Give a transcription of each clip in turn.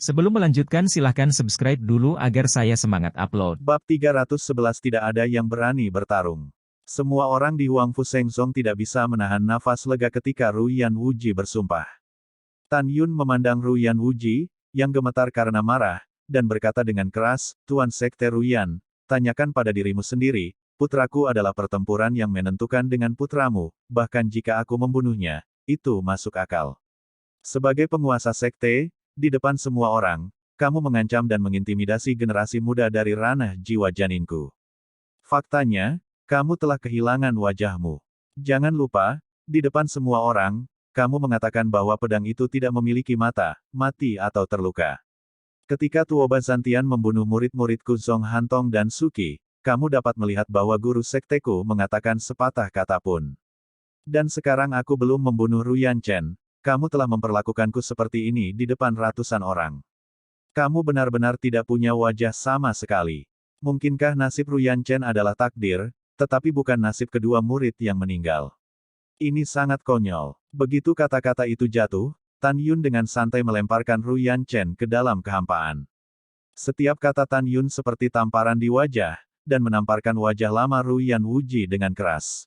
Sebelum melanjutkan silahkan subscribe dulu agar saya semangat upload. Bab 311 Tidak ada yang berani bertarung. Semua orang di Huangfu Shengzong tidak bisa menahan nafas lega ketika Ruyan Wuji bersumpah. Tan Yun memandang Ruyan Wuji, yang gemetar karena marah, dan berkata dengan keras, Tuan Sekte Ruyan, tanyakan pada dirimu sendiri, putraku adalah pertempuran yang menentukan dengan putramu, bahkan jika aku membunuhnya, itu masuk akal. Sebagai penguasa sekte, di depan semua orang, kamu mengancam dan mengintimidasi generasi muda dari ranah jiwa janinku. Faktanya, kamu telah kehilangan wajahmu. Jangan lupa, di depan semua orang, kamu mengatakan bahwa pedang itu tidak memiliki mata, mati atau terluka. Ketika Tuoba Zantian membunuh murid-muridku Zong Hantong dan Suki, kamu dapat melihat bahwa guru sekteku mengatakan sepatah kata pun. Dan sekarang aku belum membunuh Ruyan Chen. Kamu telah memperlakukanku seperti ini di depan ratusan orang. Kamu benar-benar tidak punya wajah sama sekali. Mungkinkah nasib Ruyan Chen adalah takdir, tetapi bukan nasib kedua murid yang meninggal? Ini sangat konyol. Begitu kata-kata itu jatuh, Tan Yun dengan santai melemparkan Ruyan Chen ke dalam kehampaan. Setiap kata Tan Yun seperti tamparan di wajah, dan menamparkan wajah lama Ruyan Wuji dengan keras.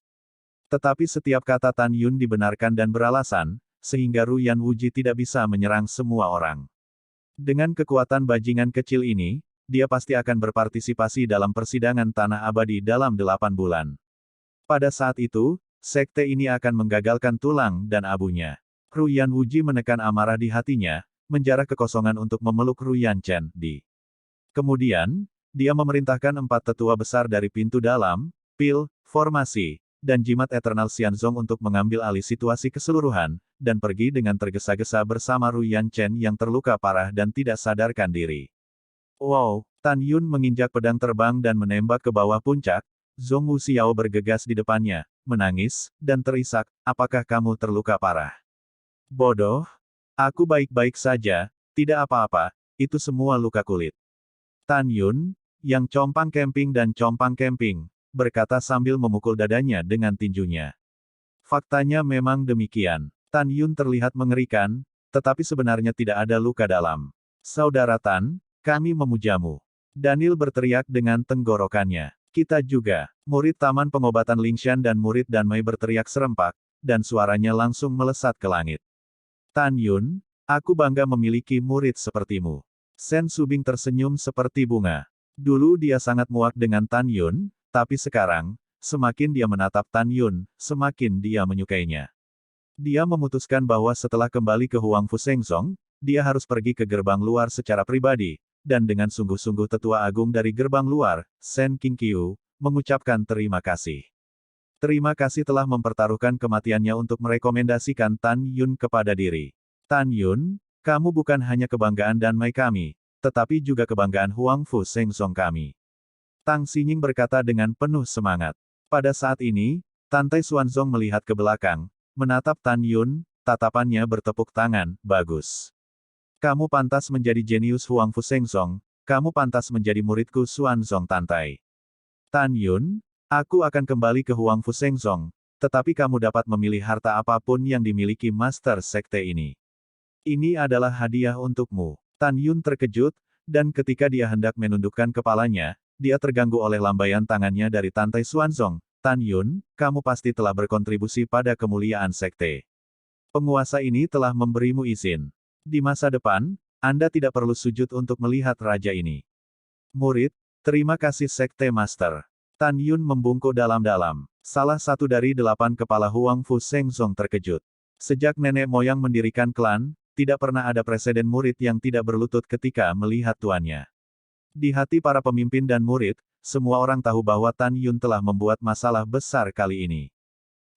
Tetapi setiap kata Tan Yun dibenarkan dan beralasan, sehingga Ruyan Wuji tidak bisa menyerang semua orang. Dengan kekuatan bajingan kecil ini, dia pasti akan berpartisipasi dalam persidangan tanah abadi dalam 8 bulan. Pada saat itu, sekte ini akan menggagalkan tulang dan abunya. Ruyan Wuji menekan amarah di hatinya, menjarah kekosongan untuk memeluk Ruyan Chen di. Kemudian, dia memerintahkan 4 tetua besar dari pintu dalam, pil, formasi, dan jimat Eternal Xianzong untuk mengambil alih situasi keseluruhan, dan pergi dengan tergesa-gesa bersama Ruyan Chen yang terluka parah dan tidak sadarkan diri. Wow, Tan Yun menginjak pedang terbang dan menembak ke bawah puncak, Zhong Wuxiao bergegas di depannya, menangis, dan terisak, apakah kamu terluka parah? Bodoh, aku baik-baik saja, tidak apa-apa, itu semua luka kulit. Tan Yun, yang compang-camping dan compang-camping, berkata sambil memukul dadanya dengan tinjunya. Faktanya memang demikian. Tan Yun terlihat mengerikan, tetapi sebenarnya tidak ada luka dalam. Saudara Tan, kami memujamu. Daniel berteriak dengan tenggorokannya. Kita juga. Murid Taman Pengobatan Lingshan dan murid Danmei berteriak serempak, dan suaranya langsung melesat ke langit. Tan Yun, aku bangga memiliki murid sepertimu. Sen Subing tersenyum seperti bunga. Dulu dia sangat muak dengan Tan Yun, tapi sekarang, semakin dia menatap Tan Yun, semakin dia menyukainya. Dia memutuskan bahwa setelah kembali ke Huangfu Shengzong, dia harus pergi ke gerbang luar secara pribadi, dan dengan sungguh-sungguh tetua agung dari gerbang luar, Sen Qingqiu, mengucapkan terima kasih. Terima kasih telah mempertaruhkan kematiannya untuk merekomendasikan Tan Yun kepada diri. Tan Yun, kamu bukan hanya kebanggaan Danmei kami, tetapi juga kebanggaan Huangfu Shengzong kami. Tang Xinying berkata dengan penuh semangat. Pada saat ini, Tantai Xuanzong melihat ke belakang, menatap Tan Yun, tatapannya bertepuk tangan, bagus. Kamu pantas menjadi jenius Huangfu Shengzong, kamu pantas menjadi muridku Xuanzong Tantai. Tan Yun, aku akan kembali ke Huangfu Shengzong, tetapi kamu dapat memilih harta apapun yang dimiliki Master Sekte ini. Ini adalah hadiah untukmu. Tan Yun terkejut, dan ketika dia hendak menundukkan kepalanya, dia terganggu oleh lambaian tangannya dari Tantai Xuanzong. Tan Yun, kamu pasti telah berkontribusi pada kemuliaan sekte. Penguasa ini telah memberimu izin. Di masa depan, Anda tidak perlu sujud untuk melihat raja ini. Murid, terima kasih Sekte Master. Tan Yun membungkuk dalam-dalam. Salah satu dari 8 kepala Huangfu Shengzong terkejut. Sejak nenek moyang mendirikan klan, tidak pernah ada presiden murid yang tidak berlutut ketika melihat tuannya. Di hati para pemimpin dan murid, semua orang tahu bahwa Tan Yun telah membuat masalah besar kali ini.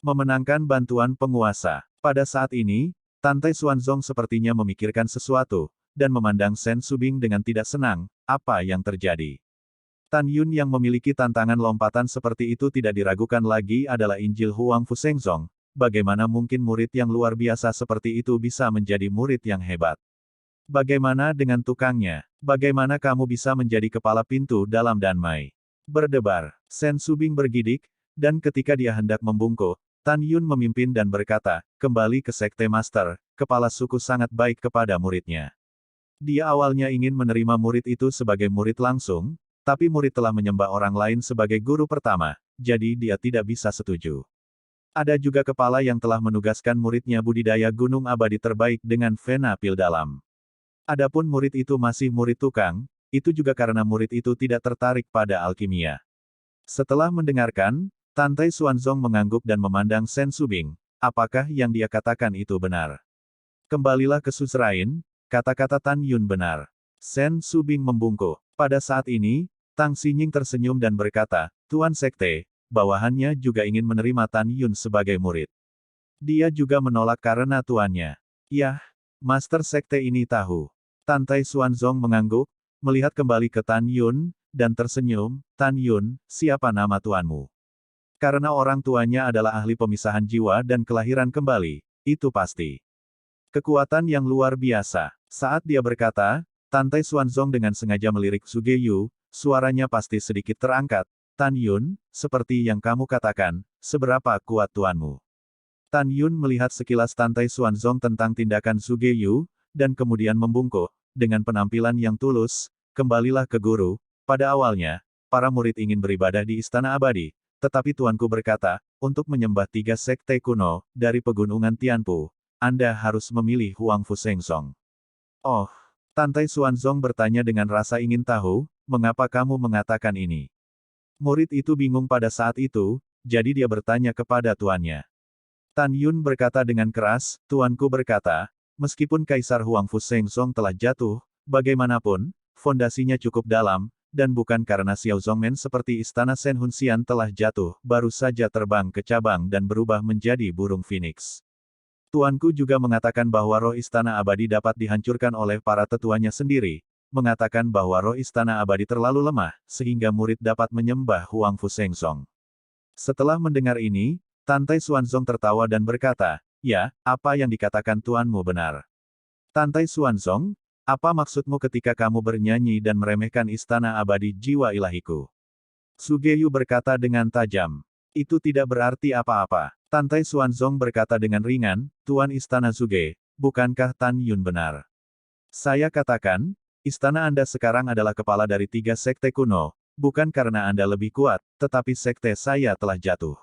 Memenangkan bantuan penguasa. Pada saat ini, Tantai Xuanzong sepertinya memikirkan sesuatu, dan memandang Sen Subing dengan tidak senang, apa yang terjadi. Tan Yun yang memiliki tantangan lompatan seperti itu tidak diragukan lagi adalah Injil Huangfu Shengzong. Bagaimana mungkin murid yang luar biasa seperti itu bisa menjadi murid yang hebat? Bagaimana dengan tukangnya? Bagaimana kamu bisa menjadi kepala pintu dalam Danmei? Berdebar. Sen Subing bergidik, dan ketika dia hendak membungkuk, Tan Yun memimpin dan berkata, kembali ke Sekte Master, kepala suku sangat baik kepada muridnya. Dia awalnya ingin menerima murid itu sebagai murid langsung, tapi murid telah menyembah orang lain sebagai guru pertama, jadi dia tidak bisa setuju. Ada juga kepala yang telah menugaskan muridnya budidaya gunung abadi terbaik dengan vena pil dalam. Adapun murid itu masih murid tukang, itu juga karena murid itu tidak tertarik pada alkimia. Setelah mendengarkan, Tantai Xuanzong mengangguk dan memandang Shen Subing. Apakah yang dia katakan itu benar? Kembalilah ke Suzerain, kata-kata Tan Yun benar. Shen Subing membungkuk. Pada saat ini, Tang Xinying tersenyum dan berkata, Tuan Sekte, bawahannya juga ingin menerima Tan Yun sebagai murid. Dia juga menolak karena tuannya. Yah, Master Sekte ini tahu. Tantai Xuanzong mengangguk, melihat kembali ke Tan Yun, dan tersenyum, Tan Yun, siapa nama tuanmu? Karena orang tuanya adalah ahli pemisahan jiwa dan kelahiran kembali, itu pasti. Kekuatan yang luar biasa. Saat dia berkata, Tantai Xuanzong dengan sengaja melirik Sugeyu, suaranya pasti sedikit terangkat. Tan Yun, seperti yang kamu katakan, seberapa kuat tuanmu? Tan Yun melihat sekilas Tantai Xuanzong tentang tindakan Sugeyu, dan kemudian membungkuk, dengan penampilan yang tulus, kembalilah ke guru. Pada awalnya, para murid ingin beribadah di Istana Abadi, tetapi tuanku berkata, untuk menyembah 3 sekte kuno, dari pegunungan Tianpu, Anda harus memilih Huang Fusengsong. Oh, Tantai Xuanzong bertanya dengan rasa ingin tahu, mengapa kamu mengatakan ini? Murid itu bingung pada saat itu, jadi dia bertanya kepada tuannya. Tan Yun berkata dengan keras, tuanku berkata, meskipun Kaisar Huang Fusengsong telah jatuh, bagaimanapun, fondasinya cukup dalam, dan bukan karena Xiao Zongmen seperti Istana Shen Hunxian telah jatuh, baru saja terbang ke cabang dan berubah menjadi burung phoenix. Tuanku juga mengatakan bahwa roh Istana Abadi dapat dihancurkan oleh para tetuanya sendiri, mengatakan bahwa roh Istana Abadi terlalu lemah, sehingga murid dapat menyembah Huang Fusengsong. Setelah mendengar ini, Tantai Xuanzong tertawa dan berkata, ya, apa yang dikatakan tuanmu benar. Tantai Xuanzong, apa maksudmu ketika kamu bernyanyi dan meremehkan Istana Abadi Jiwa Ilahiku? Sugeyu berkata dengan tajam. Itu tidak berarti apa-apa. Tantai Xuanzong berkata dengan ringan, Tuan Istana Suge, bukankah Tan Yun benar? Saya katakan, istana Anda sekarang adalah kepala dari 3 sekte kuno, bukan karena Anda lebih kuat, tetapi sekte saya telah jatuh.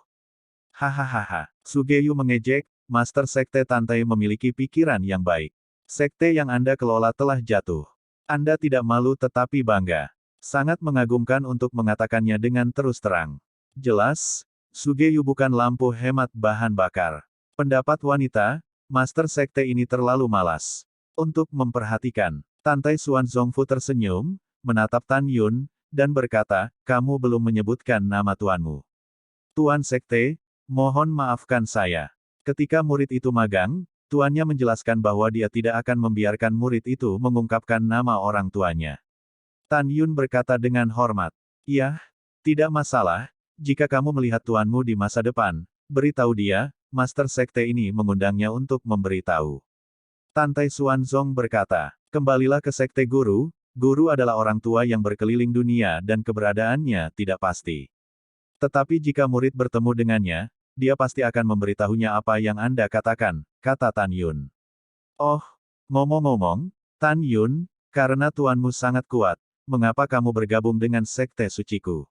Hahaha. Sugeyu mengejek, Master Sekte Tantai memiliki pikiran yang baik. Sekte yang Anda kelola telah jatuh. Anda tidak malu tetapi bangga. Sangat mengagumkan untuk mengatakannya dengan terus terang. Jelas, Sugeyu bukan lampu hemat bahan bakar. Pendapat wanita, Master Sekte ini terlalu malas. Untuk memperhatikan, Tantai Xuanzongfu tersenyum, menatap Tan Yun, dan berkata, kamu belum menyebutkan nama tuanmu. Tuan Sekte, mohon maafkan saya. Ketika murid itu magang, tuannya menjelaskan bahwa dia tidak akan membiarkan murid itu mengungkapkan nama orang tuanya. Tan Yun berkata dengan hormat. Iya, tidak masalah, jika kamu melihat tuanmu di masa depan, beritahu dia, Master Sekte ini mengundangnya untuk memberitahu. Tantai Xuanzong berkata, kembalilah ke Sekte Guru, Guru adalah orang tua yang berkeliling dunia dan keberadaannya tidak pasti. Tetapi jika murid bertemu dengannya, dia pasti akan memberitahunya apa yang Anda katakan, kata Tan Yun. Oh, ngomong-ngomong, Tan Yun, karena tuanmu sangat kuat, mengapa kamu bergabung dengan Sekte Suciku?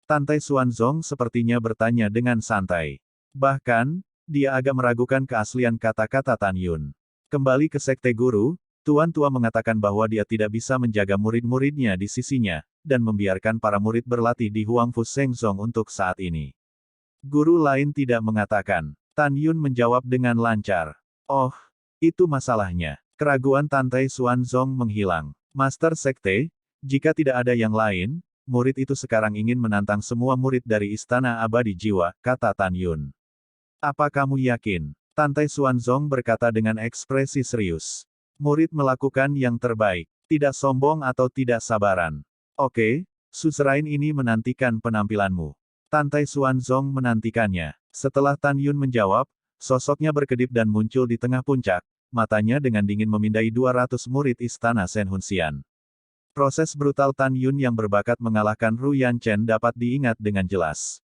Tantai Xuanzong sepertinya bertanya dengan santai. Bahkan, dia agak meragukan keaslian kata-kata Tan Yun. Kembali ke Sekte Guru, Tuan Tua mengatakan bahwa dia tidak bisa menjaga murid-muridnya di sisinya, dan membiarkan para murid berlatih di Huang Fusengsong untuk saat ini. Guru lain tidak mengatakan. Tan Yun menjawab dengan lancar. Oh, itu masalahnya. Keraguan Tantai Xuanzong menghilang. Master Sekte, jika tidak ada yang lain, murid itu sekarang ingin menantang semua murid dari Istana Abadi Jiwa, kata Tan Yun. Apa kamu yakin? Tantai Xuanzong berkata dengan ekspresi serius. Murid melakukan yang terbaik, tidak sombong atau tidak sabaran. Oke, Suzerain ini menantikan penampilanmu. Tantai Xuanzong menantikannya. Setelah Tan Yun menjawab, sosoknya berkedip dan muncul di tengah puncak, matanya dengan dingin memindai 200 murid Istana Shen Hunxian. Proses brutal Tan Yun yang berbakat mengalahkan Ru Yanchen dapat diingat dengan jelas.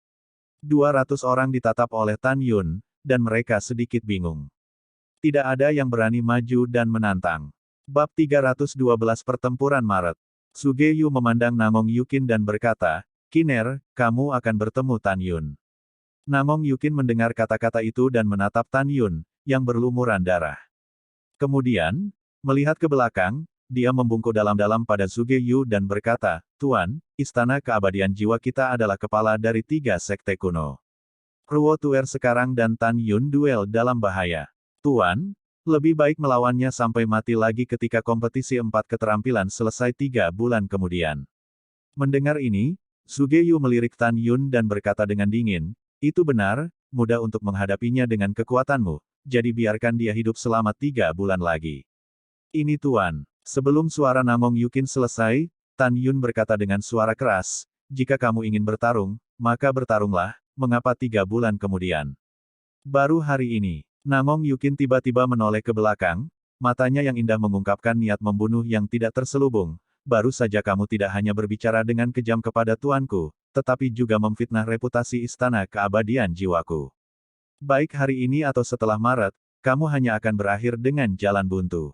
200 orang ditatap oleh Tan Yun, dan mereka sedikit bingung. Tidak ada yang berani maju dan menantang. Bab 312 Pertempuran Maret. Sugeyu memandang Nangong Yukin dan berkata, "Kiner, kamu akan bertemu Tan Yun." Nangong Yukin mendengar kata-kata itu dan menatap Tan Yun, yang berlumuran darah. Kemudian, melihat ke belakang, dia membungkuk dalam-dalam pada Sugeyu dan berkata, "Tuan, Istana Keabadian Jiwa kita adalah kepala dari 3 sekte kuno. Ruo Tuer sekarang dan Tan Yun duel dalam bahaya. Tuan, lebih baik melawannya sampai mati lagi ketika kompetisi 4 keterampilan selesai 3 bulan kemudian." Mendengar ini, Sugeyu melirik Tan Yun dan berkata dengan dingin, "Itu benar, mudah untuk menghadapinya dengan kekuatanmu, jadi biarkan dia hidup selama 3 bulan lagi." "Ini Tuan." Sebelum suara Nangong Yukin selesai, Tan Yun berkata dengan suara keras, "Jika kamu ingin bertarung, maka bertarunglah, mengapa 3 bulan kemudian? Baru hari ini." Nangong Yukin tiba-tiba menoleh ke belakang, matanya yang indah mengungkapkan niat membunuh yang tidak terselubung. "Baru saja kamu tidak hanya berbicara dengan kejam kepada tuanku, tetapi juga memfitnah reputasi Istana Keabadian Jiwaku. Baik hari ini atau setelah Maret, kamu hanya akan berakhir dengan jalan buntu.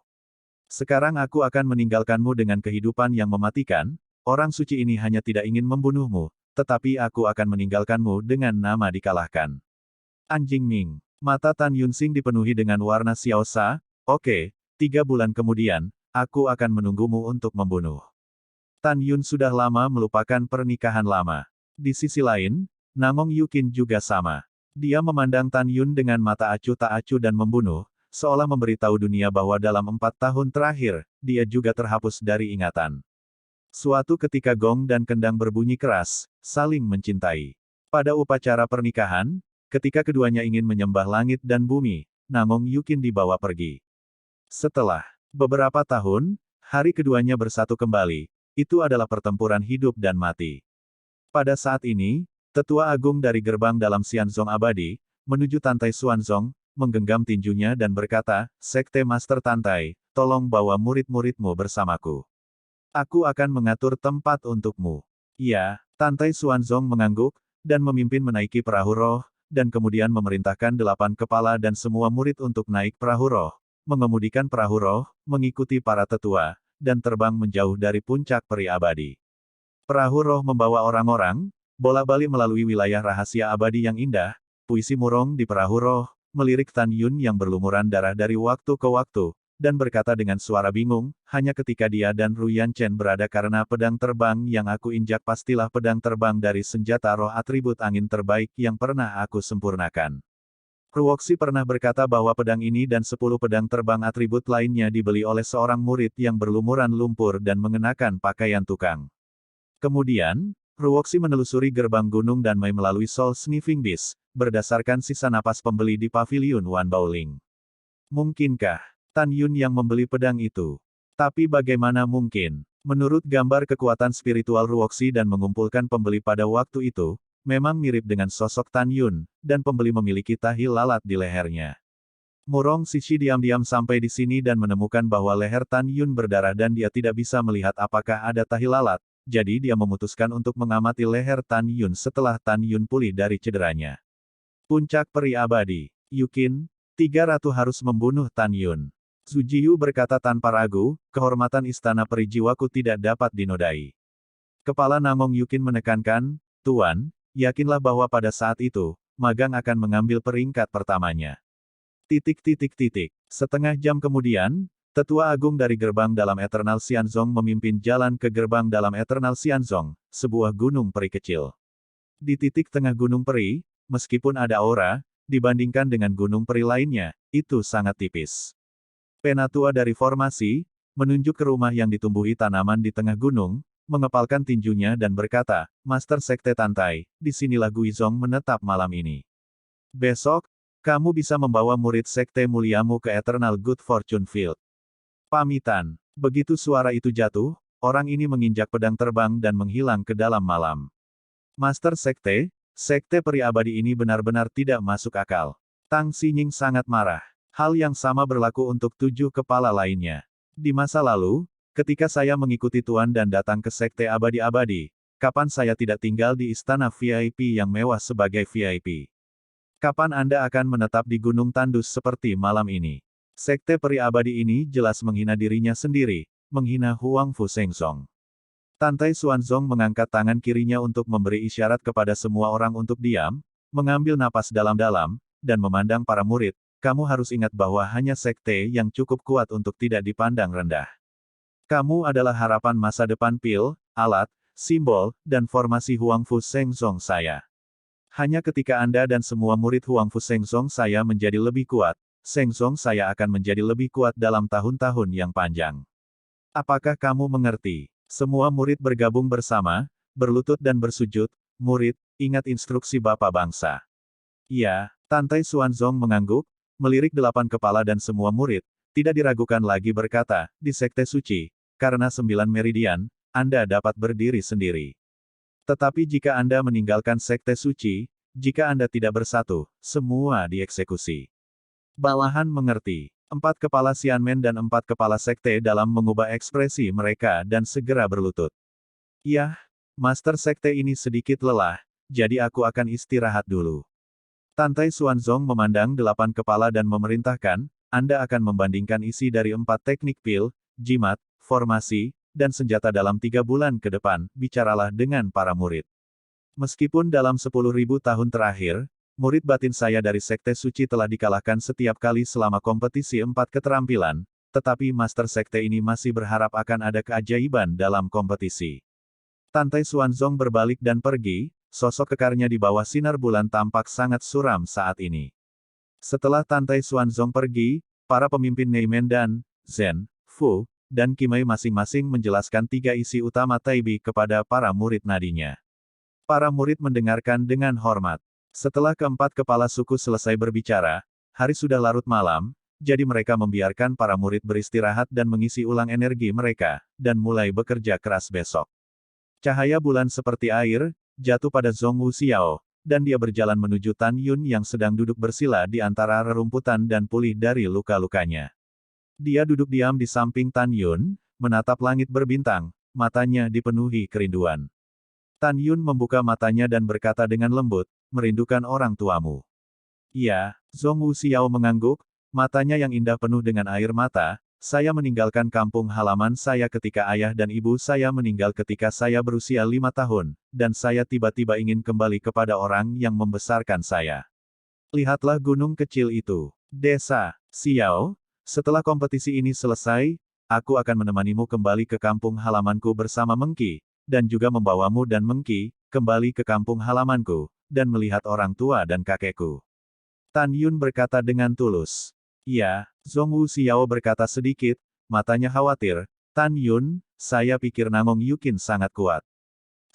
Sekarang aku akan meninggalkanmu dengan kehidupan yang mematikan. Orang suci ini hanya tidak ingin membunuhmu, tetapi aku akan meninggalkanmu dengan nama dikalahkan." Anjing Ming. Mata Tan Yunsing dipenuhi dengan warna xiaosa. "Oke, 3 bulan kemudian, aku akan menunggumu untuk membunuh." Tan Yun sudah lama melupakan pernikahan lama. Di sisi lain, Nangong Yukin juga sama. Dia memandang Tan Yun dengan mata acuh tak acuh dan membunuh, seolah memberitahu dunia bahwa dalam 4 tahun terakhir, dia juga terhapus dari ingatan. Suatu ketika gong dan kendang berbunyi keras, saling mencintai. Pada upacara pernikahan, ketika keduanya ingin menyembah langit dan bumi, Nangong Yukin dibawa pergi. Setelah beberapa tahun, hari keduanya bersatu kembali. Itu adalah pertempuran hidup dan mati. Pada saat ini, Tetua Agung dari gerbang dalam Xianzong Abadi, menuju Tantai Xuanzong, menggenggam tinjunya dan berkata, "Sekte Master Tantai, tolong bawa murid-muridmu bersamaku. Aku akan mengatur tempat untukmu." "Ya." Tantai Xuanzong mengangguk, dan memimpin menaiki perahu roh, dan kemudian memerintahkan 8 kepala dan semua murid untuk naik perahu roh, mengemudikan perahu roh, mengikuti para tetua, dan terbang menjauh dari puncak peri abadi. Perahu roh membawa orang-orang, bolak-balik melalui wilayah rahasia abadi yang indah. Puisi murong di perahu roh, melirik Tan Yun yang berlumuran darah dari waktu ke waktu, dan berkata dengan suara bingung, "Hanya ketika dia dan Ru Yanchen berada karena pedang terbang yang aku injak pastilah pedang terbang dari senjata roh atribut angin terbaik yang pernah aku sempurnakan." Ruoxi pernah berkata bahwa pedang ini dan 10 pedang terbang atribut lainnya dibeli oleh seorang murid yang berlumuran lumpur dan mengenakan pakaian tukang. Kemudian, Ruoxi menelusuri gerbang gunung dan Mei melalui Soul Sniffing Beast, berdasarkan sisa napas pembeli di Paviliun Wan Baoling. Mungkinkah Tan Yun yang membeli pedang itu? Tapi bagaimana mungkin? Menurut gambar kekuatan spiritual Ruoxi dan mengumpulkan pembeli pada waktu itu, memang mirip dengan sosok Tan Yun, dan pembeli memiliki tahi lalat di lehernya. Murong Sishi diam-diam sampai di sini dan menemukan bahwa leher Tan Yun berdarah dan dia tidak bisa melihat apakah ada tahi lalat, jadi dia memutuskan untuk mengamati leher Tan Yun setelah Tan Yun pulih dari cederanya. Puncak peri abadi. "Yukin, 3 ratu harus membunuh Tan Yun." Sujiyu berkata tanpa ragu, "Kehormatan Istana Peri Jiwaku tidak dapat dinodai." Kepala Nangong Yukin menekankan, "Tuan, yakinlah bahwa pada saat itu, Magang akan mengambil peringkat pertamanya." Setengah jam kemudian, Tetua Agung dari gerbang dalam Eternal Xianzong memimpin jalan ke gerbang dalam Eternal Xianzong, sebuah gunung peri kecil. Di titik tengah gunung peri, meskipun ada aura, dibandingkan dengan gunung peri lainnya, itu sangat tipis. Penatua dari formasi, menunjuk ke rumah yang ditumbuhi tanaman di tengah gunung, mengepalkan tinjunya dan berkata, "Master Sekte Tantai, disinilah Guizong menetap malam ini. Besok, kamu bisa membawa murid Sekte muliamu ke Eternal Good Fortune Field." Pamitan. Begitu suara itu jatuh, orang ini menginjak pedang terbang dan menghilang ke dalam malam. Master Sekte, Sekte Peri Abadi ini benar-benar tidak masuk akal. Tang Xinying sangat marah. Hal yang sama berlaku untuk 7 kepala lainnya. Di masa lalu, ketika saya mengikuti Tuan dan datang ke Sekte Abadi-Abadi, kapan saya tidak tinggal di istana VIP yang mewah sebagai VIP? Kapan Anda akan menetap di Gunung Tandus seperti malam ini? Sekte peri abadi ini jelas menghina dirinya sendiri, menghina Huang Fu Sengzong. Tantai Xuanzong mengangkat tangan kirinya untuk memberi isyarat kepada semua orang untuk diam, mengambil napas dalam-dalam, dan memandang para murid. Kamu harus ingat bahwa hanya sekte yang cukup kuat untuk tidak dipandang rendah. Kamu adalah harapan masa depan pil, alat, simbol, dan formasi Huang Fu Sengzong saya. Hanya ketika Anda dan semua murid Huang Fu Sengzong saya menjadi lebih kuat, Sengzong saya akan menjadi lebih kuat dalam tahun-tahun yang panjang. Apakah kamu mengerti? Semua murid bergabung bersama, berlutut dan bersujud. Murid, ingat instruksi Bapak Bangsa. Iya, Tantai Xuanzong mengangguk, melirik 8 kepala dan semua murid, tidak diragukan lagi berkata, di Sekte Suci, karena 9 meridian, Anda dapat berdiri sendiri. Tetapi jika Anda meninggalkan Sekte Suci, jika Anda tidak bersatu, semua dieksekusi. Bawahan mengerti. 4 kepala Xianmen dan 4 kepala sekte dalam mengubah ekspresi mereka dan segera berlutut. Yah, Master Sekte ini sedikit lelah, jadi aku akan istirahat dulu. Tantai Xuanzong memandang 8 kepala dan memerintahkan, Anda akan membandingkan isi dari 4 teknik pil, jimat, formasi, dan senjata dalam 3 bulan ke depan, bicaralah dengan para murid. Meskipun dalam 10.000 tahun terakhir, murid batin saya dari Sekte Suci telah dikalahkan setiap kali selama kompetisi 4 keterampilan, tetapi Master Sekte ini masih berharap akan ada keajaiban dalam kompetisi. Tantai Xuanzong berbalik dan pergi, sosok kekarnya di bawah sinar bulan tampak sangat suram saat ini. Setelah Tantai Xuanzong pergi, para pemimpin Neimen dan Zhen, Fu, dan Qimei masing-masing menjelaskan 3 isi utama Taibi kepada para murid nadinya. Para murid mendengarkan dengan hormat. Setelah keempat kepala suku selesai berbicara, hari sudah larut malam, jadi mereka membiarkan para murid beristirahat dan mengisi ulang energi mereka, dan mulai bekerja keras besok. Cahaya bulan seperti air, jatuh pada Zhong Wuxiao, dan dia berjalan menuju Tan Yun yang sedang duduk bersila di antara rerumputan dan pulih dari luka-lukanya. Dia duduk diam di samping Tan Yun, menatap langit berbintang, matanya dipenuhi kerinduan. Tan Yun membuka matanya dan berkata dengan lembut, merindukan orang tuamu. Iya, Zhong Wuxiao mengangguk, matanya yang indah penuh dengan air mata. Saya meninggalkan kampung halaman saya ketika ayah dan ibu saya meninggal ketika saya berusia 5 tahun, dan saya tiba-tiba ingin kembali kepada orang yang membesarkan saya. Lihatlah gunung kecil itu. Desa Xiao, setelah kompetisi ini selesai, aku akan menemanimu kembali ke kampung halamanku bersama Mengki, dan juga membawamu dan Mengki, kembali ke kampung halamanku, dan melihat orang tua dan kakekku. Tan Yun berkata dengan tulus. Iya, Zhong Wuxiao berkata sedikit, matanya khawatir, Tan Yun, saya pikir Namong Yukin sangat kuat.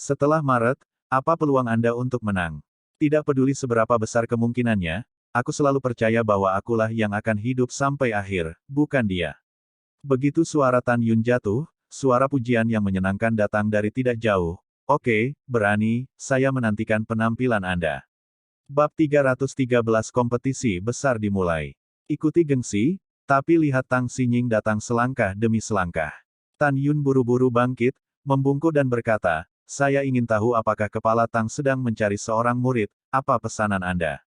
Setelah Maret, apa peluang Anda untuk menang? Tidak peduli seberapa besar kemungkinannya, aku selalu percaya bahwa akulah yang akan hidup sampai akhir, bukan dia. Begitu suara Tan Yun jatuh, suara pujian yang menyenangkan datang dari tidak jauh. Oke, berani, saya menantikan penampilan Anda. Bab 313 kompetisi besar dimulai. Ikuti gengsi, tapi lihat Tang Xinying datang selangkah demi selangkah. Tan Yun buru-buru bangkit, membungkuk dan berkata, saya ingin tahu apakah kepala Tang sedang mencari seorang murid, apa pesanan Anda?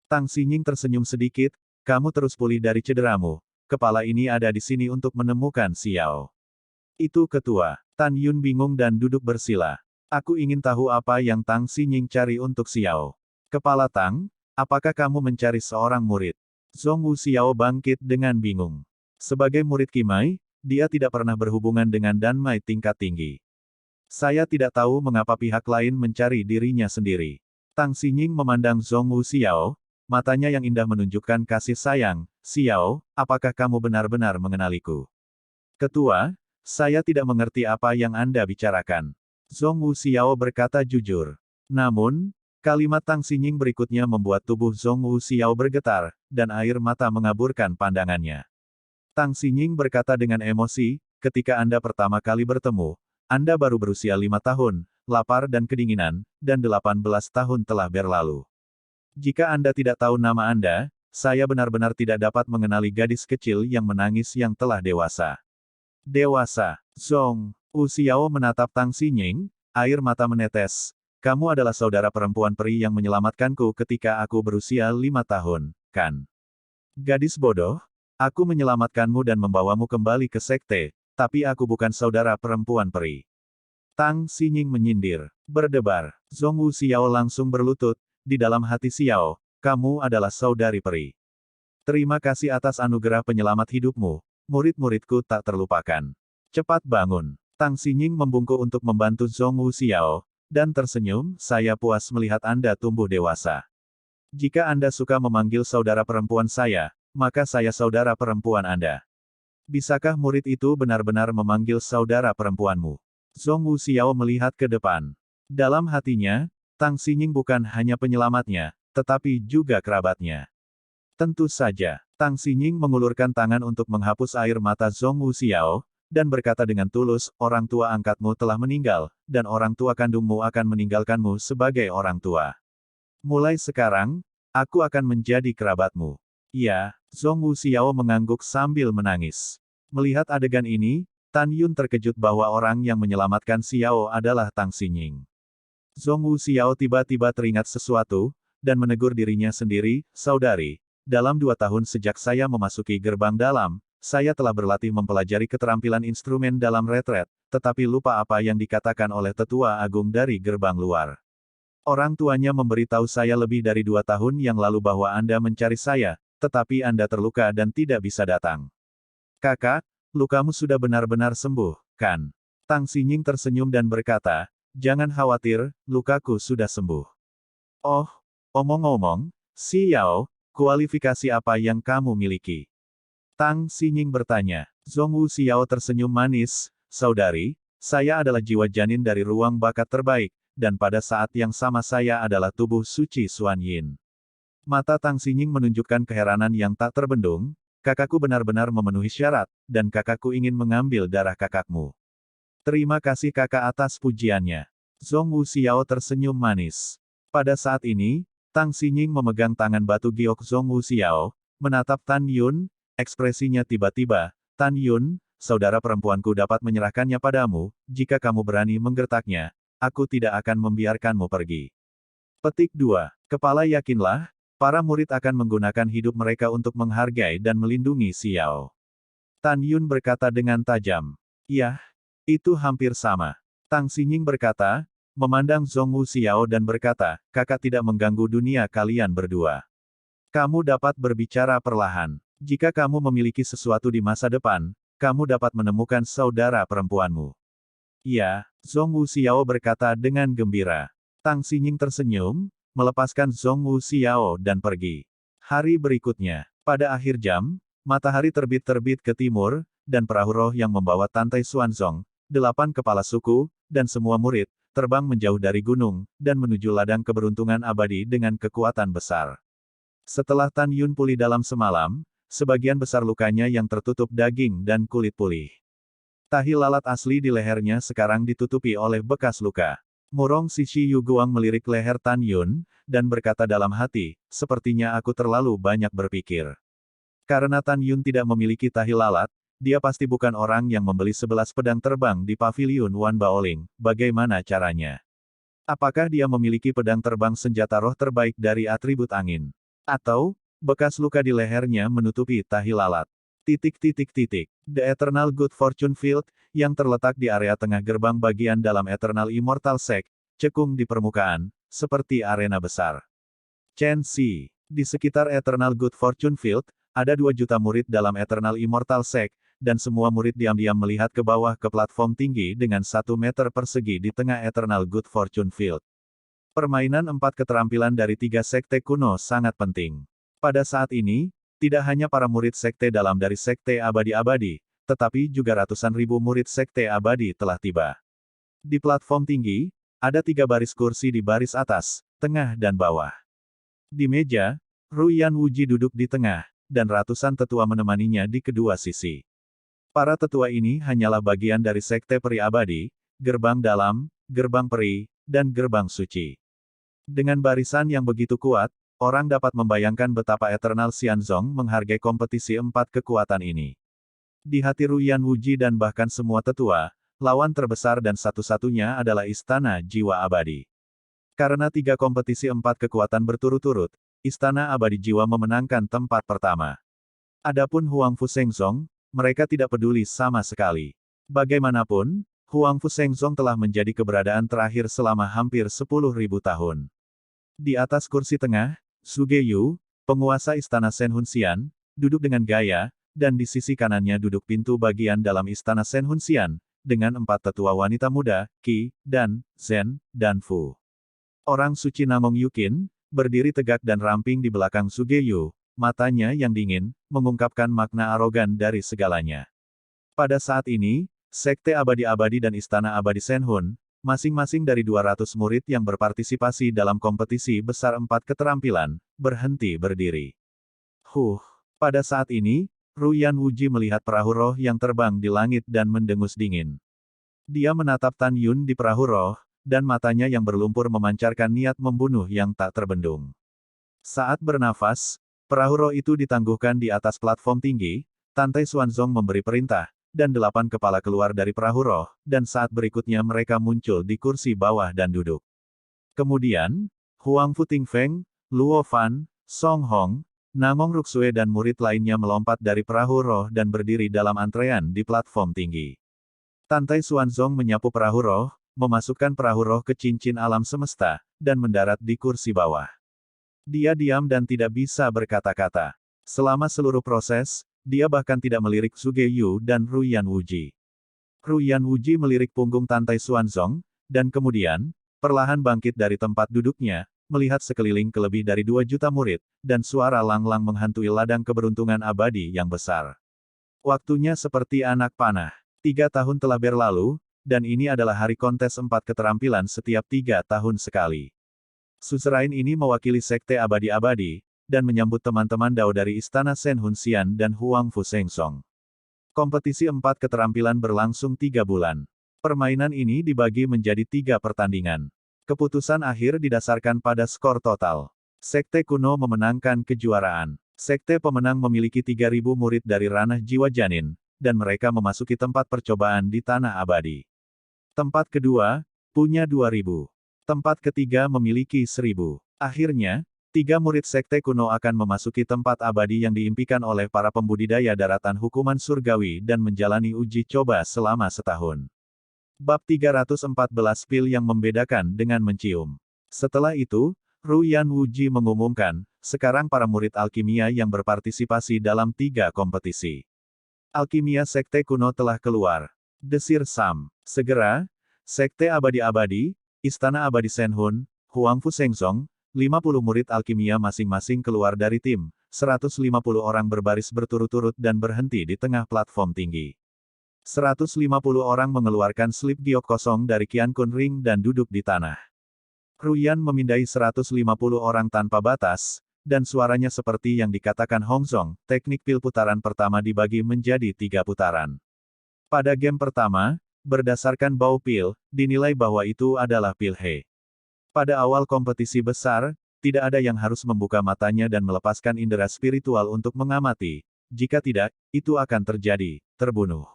Tang Xinying tersenyum sedikit, kamu terus pulih dari cederamu, kepala ini ada di sini untuk menemukan Xiao. Itu ketua. Tan Yun bingung dan duduk bersila. Aku ingin tahu apa yang Tang Xinying cari untuk Xiao. Kepala Tang, apakah kamu mencari seorang murid? Zhong Wuxiao bangkit dengan bingung. Sebagai murid Qimei, dia tidak pernah berhubungan dengan Danmai tingkat tinggi. Saya tidak tahu mengapa pihak lain mencari dirinya sendiri. Tang Xinying memandang Zhong Wuxiao, matanya yang indah menunjukkan kasih sayang. Xiao, apakah kamu benar-benar mengenaliku? Ketua, saya tidak mengerti apa yang Anda bicarakan. Zhong Wuxiao berkata jujur. Namun, kalimat Tang Xinying berikutnya membuat tubuh Zhong Wuxiao bergetar, dan air mata mengaburkan pandangannya. Tang Xinying berkata dengan emosi, ketika Anda pertama kali bertemu, Anda baru berusia 5 tahun, lapar dan kedinginan, dan 18 tahun telah berlalu. Jika Anda tidak tahu nama Anda, saya benar-benar tidak dapat mengenali gadis kecil yang menangis yang telah dewasa. Dewasa. Zhong Wuxiao menatap Tang Xinying, air mata menetes. Kamu adalah saudara perempuan peri yang menyelamatkanku ketika aku berusia 5 tahun, kan? Gadis bodoh? Aku menyelamatkanmu dan membawamu kembali ke sekte, tapi aku bukan saudara perempuan peri. Tang Xinying menyindir. Berdebar. Zhong Wu Xiao langsung berlutut, di dalam hati Xiao, kamu adalah saudari peri. Terima kasih atas anugerah penyelamat hidupmu, murid-muridku tak terlupakan. Cepat bangun. Tang Xinying membungkuk untuk membantu Zhong Wu Xiao, dan tersenyum, saya puas melihat Anda tumbuh dewasa. Jika Anda suka memanggil saudara perempuan saya, maka saya saudara perempuan Anda. Bisakah murid itu benar-benar memanggil saudara perempuanmu? Zhong Wu Xiao melihat ke depan. Dalam hatinya, Tang Xinying bukan hanya penyelamatnya, tetapi juga kerabatnya. Tentu saja, Tang Xinying mengulurkan tangan untuk menghapus air mata Zhong Wu Xiao, dan berkata dengan tulus, orang tua angkatmu telah meninggal, dan orang tua kandungmu akan meninggalkanmu sebagai orang tua. Mulai sekarang, aku akan menjadi kerabatmu. Iya, Zhong Wu Xiao mengangguk sambil menangis. Melihat adegan ini, Tan Yun terkejut bahwa orang yang menyelamatkan Xiao adalah Tang Xinying. Zhong Wu Xiao tiba-tiba teringat sesuatu, dan menegur dirinya sendiri, saudari, dalam 2 tahun sejak saya memasuki gerbang dalam, saya telah berlatih mempelajari keterampilan instrumen dalam retret, tetapi lupa apa yang dikatakan oleh tetua agung dari gerbang luar. Orang tuanya memberitahu saya lebih dari 2 tahun yang lalu bahwa Anda mencari saya, tetapi Anda terluka dan tidak bisa datang. Kakak, lukamu sudah benar-benar sembuh, kan? Tang Xinying tersenyum dan berkata, jangan khawatir, lukaku sudah sembuh. Oh, omong-omong, Xiao, kualifikasi apa yang kamu miliki? Tang Xinying bertanya. Zhong Wu Xiao tersenyum manis, saudari, saya adalah jiwa janin dari ruang bakat terbaik, dan pada saat yang sama saya adalah tubuh suci Xuan Yin. Mata Tang Xinying menunjukkan keheranan yang tak terbendung, kakakku benar-benar memenuhi syarat, dan kakakku ingin mengambil darah kakakmu. Terima kasih kakak atas pujiannya. Zhong Wu Xiao tersenyum manis. Pada saat ini, Tang Xinying memegang tangan batu giok Zhong Wu Xiao, menatap Tan Yun, ekspresinya tiba-tiba, Tan Yun, saudara perempuanku dapat menyerahkannya padamu, jika kamu berani menggertaknya, aku tidak akan membiarkanmu pergi. Petik 2. Kepala yakinlah, para murid akan menggunakan hidup mereka untuk menghargai dan melindungi Xiao. Tan Yun berkata dengan tajam. Yah, itu hampir sama. Tang Xinying berkata, memandang Zhong Wu Xiao dan berkata, kakak tidak mengganggu dunia kalian berdua. Kamu dapat berbicara perlahan. Jika kamu memiliki sesuatu di masa depan, kamu dapat menemukan saudara perempuanmu. Iya, Zhong Wu Xiao berkata dengan gembira. Tang Xinying tersenyum, melepaskan Zhong Wu Xiao dan pergi. Hari berikutnya, pada akhir jam, matahari terbit-terbit ke timur, dan perahu roh yang membawa Tantai Xuanzong, 8 kepala suku, dan semua murid, terbang menjauh dari gunung, dan menuju ladang keberuntungan abadi dengan kekuatan besar. Setelah Tan Yun pulih dalam semalam, sebagian besar lukanya yang tertutup daging dan kulit pulih. Tahi lalat asli di lehernya sekarang ditutupi oleh bekas luka. Murong Sishi Yuguang melirik leher Tan Yun, dan berkata dalam hati, sepertinya aku terlalu banyak berpikir. Karena Tan Yun tidak memiliki tahi lalat, dia pasti bukan orang yang membeli 11 pedang terbang di paviliun Wan Baoling, bagaimana caranya? Apakah dia memiliki pedang terbang senjata roh terbaik dari atribut angin? Atau, bekas luka di lehernya menutupi tahi lalat. The Eternal Good Fortune Field, yang terletak di area tengah gerbang bagian dalam Eternal Immortal Sect, cekung di permukaan, seperti arena besar. Chen Xi. Di sekitar Eternal Good Fortune Field, ada 2 juta murid dalam Eternal Immortal Sect, dan semua murid diam-diam melihat ke bawah ke platform tinggi dengan 1 meter persegi di tengah Eternal Good Fortune Field. Permainan 4 keterampilan dari 3 sekte kuno sangat penting. Pada saat ini, tidak hanya para murid sekte dalam dari sekte abadi-abadi, tetapi juga ratusan ribu murid sekte abadi telah tiba. Di platform tinggi, ada 3 baris kursi di baris atas, tengah dan bawah. Di meja, Ruyan Wuji duduk di tengah, dan ratusan tetua menemaninya di kedua sisi. Para tetua ini hanyalah bagian dari sekte peri abadi, gerbang dalam, gerbang peri, dan gerbang suci. Dengan barisan yang begitu kuat, orang dapat membayangkan betapa Eternal Xianzong menghargai kompetisi 4 kekuatan ini. Di hati Ruyan Wuji dan bahkan semua tetua, lawan terbesar dan satu-satunya adalah Istana Jiwa Abadi. Karena 3 kompetisi 4 kekuatan berturut-turut, Istana Abadi Jiwa memenangkan tempat pertama. Adapun Huangfu Shengzong, mereka tidak peduli sama sekali. Bagaimanapun, Huangfu Shengzong telah menjadi keberadaan terakhir selama hampir 10.000 tahun. Di atas kursi tengah, Zhuge Yu, penguasa istana Shenhunxian, duduk dengan gaya, dan di sisi kanannya duduk pintu bagian dalam istana Shenhunxian, dengan 4 tetua wanita muda, Qi, Dan, Zhen, dan Fu. Orang suci Namong Yukin, berdiri tegak dan ramping di belakang Zhuge Yu, matanya yang dingin, mengungkapkan makna arogan dari segalanya. Pada saat ini, Sekte Abadi-Abadi dan Istana Abadi Shenhun, masing-masing dari 200 murid yang berpartisipasi dalam kompetisi besar 4 keterampilan, berhenti berdiri. Pada saat ini, Ruyan Wuji melihat perahu roh yang terbang di langit dan mendengus dingin. Dia menatap Tan Yun di perahu roh, dan matanya yang berlumpur memancarkan niat membunuh yang tak terbendung. Saat bernafas, perahu roh itu ditangguhkan di atas platform tinggi, Tantai Xuanzong memberi perintah, dan 8 kepala keluar dari perahu roh, dan saat berikutnya mereka muncul di kursi bawah dan duduk. Kemudian, Huang Fu Tingfeng, Luo Fan, Song Hong, Namong Ruksue dan murid lainnya melompat dari perahu roh dan berdiri dalam antrean di platform tinggi. Tantai Xuanzong menyapu perahu roh, memasukkan perahu roh ke cincin alam semesta, dan mendarat di kursi bawah. Dia diam dan tidak bisa berkata-kata. Selama seluruh proses, dia bahkan tidak melirik Zhuge Yu dan Ruyan Wuji. Ruyan Wuji melirik punggung Tantai Xuanzong, dan kemudian, perlahan bangkit dari tempat duduknya, melihat sekeliling ke lebih dari 2 juta murid, dan suara lang-lang menghantui ladang keberuntungan abadi yang besar. Waktunya seperti anak panah. 3 tahun telah berlalu, dan ini adalah hari kontes 4 keterampilan setiap 3 tahun sekali. Suzerain ini mewakili Sekte Abadi-Abadi, dan menyambut teman-teman Dao dari Istana Shenhunxian dan Huangfu Shengzong. Kompetisi 4 keterampilan berlangsung 3 bulan. Permainan ini dibagi menjadi 3 pertandingan. Keputusan akhir didasarkan pada skor total. Sekte kuno memenangkan kejuaraan. Sekte pemenang memiliki 3.000 murid dari ranah jiwa janin, dan mereka memasuki tempat percobaan di Tanah Abadi. Tempat kedua, punya 2.000. Tempat ketiga memiliki 1.000. Akhirnya, 3 murid sekte kuno akan memasuki tempat abadi yang diimpikan oleh para pembudidaya daratan hukuman surgawi dan menjalani uji coba selama setahun. Bab 314 Pil yang membedakan dengan mencium. Setelah itu, Ruyan Wuji mengumumkan, sekarang para murid alkimia yang berpartisipasi dalam 3 kompetisi. Alkimia sekte kuno telah keluar. Desir Sam. Segera, Sekte Abadi-Abadi, Istana Abadi Shenhun, Huangfu Shengzong, 50 murid alkimia masing-masing keluar dari tim, 150 orang berbaris berturut-turut dan berhenti di tengah platform tinggi. 150 orang mengeluarkan slip giok kosong dari Qiankun Ring dan duduk di tanah. Ruyan memindai 150 orang tanpa batas, dan suaranya seperti yang dikatakan Hongzong, teknik pil putaran pertama dibagi menjadi 3 putaran. Pada game pertama, berdasarkan bau pil, dinilai bahwa itu adalah pil He. Pada awal kompetisi besar, tidak ada yang harus membuka matanya dan melepaskan indera spiritual untuk mengamati. Jika tidak, itu akan terjadi, terbunuh.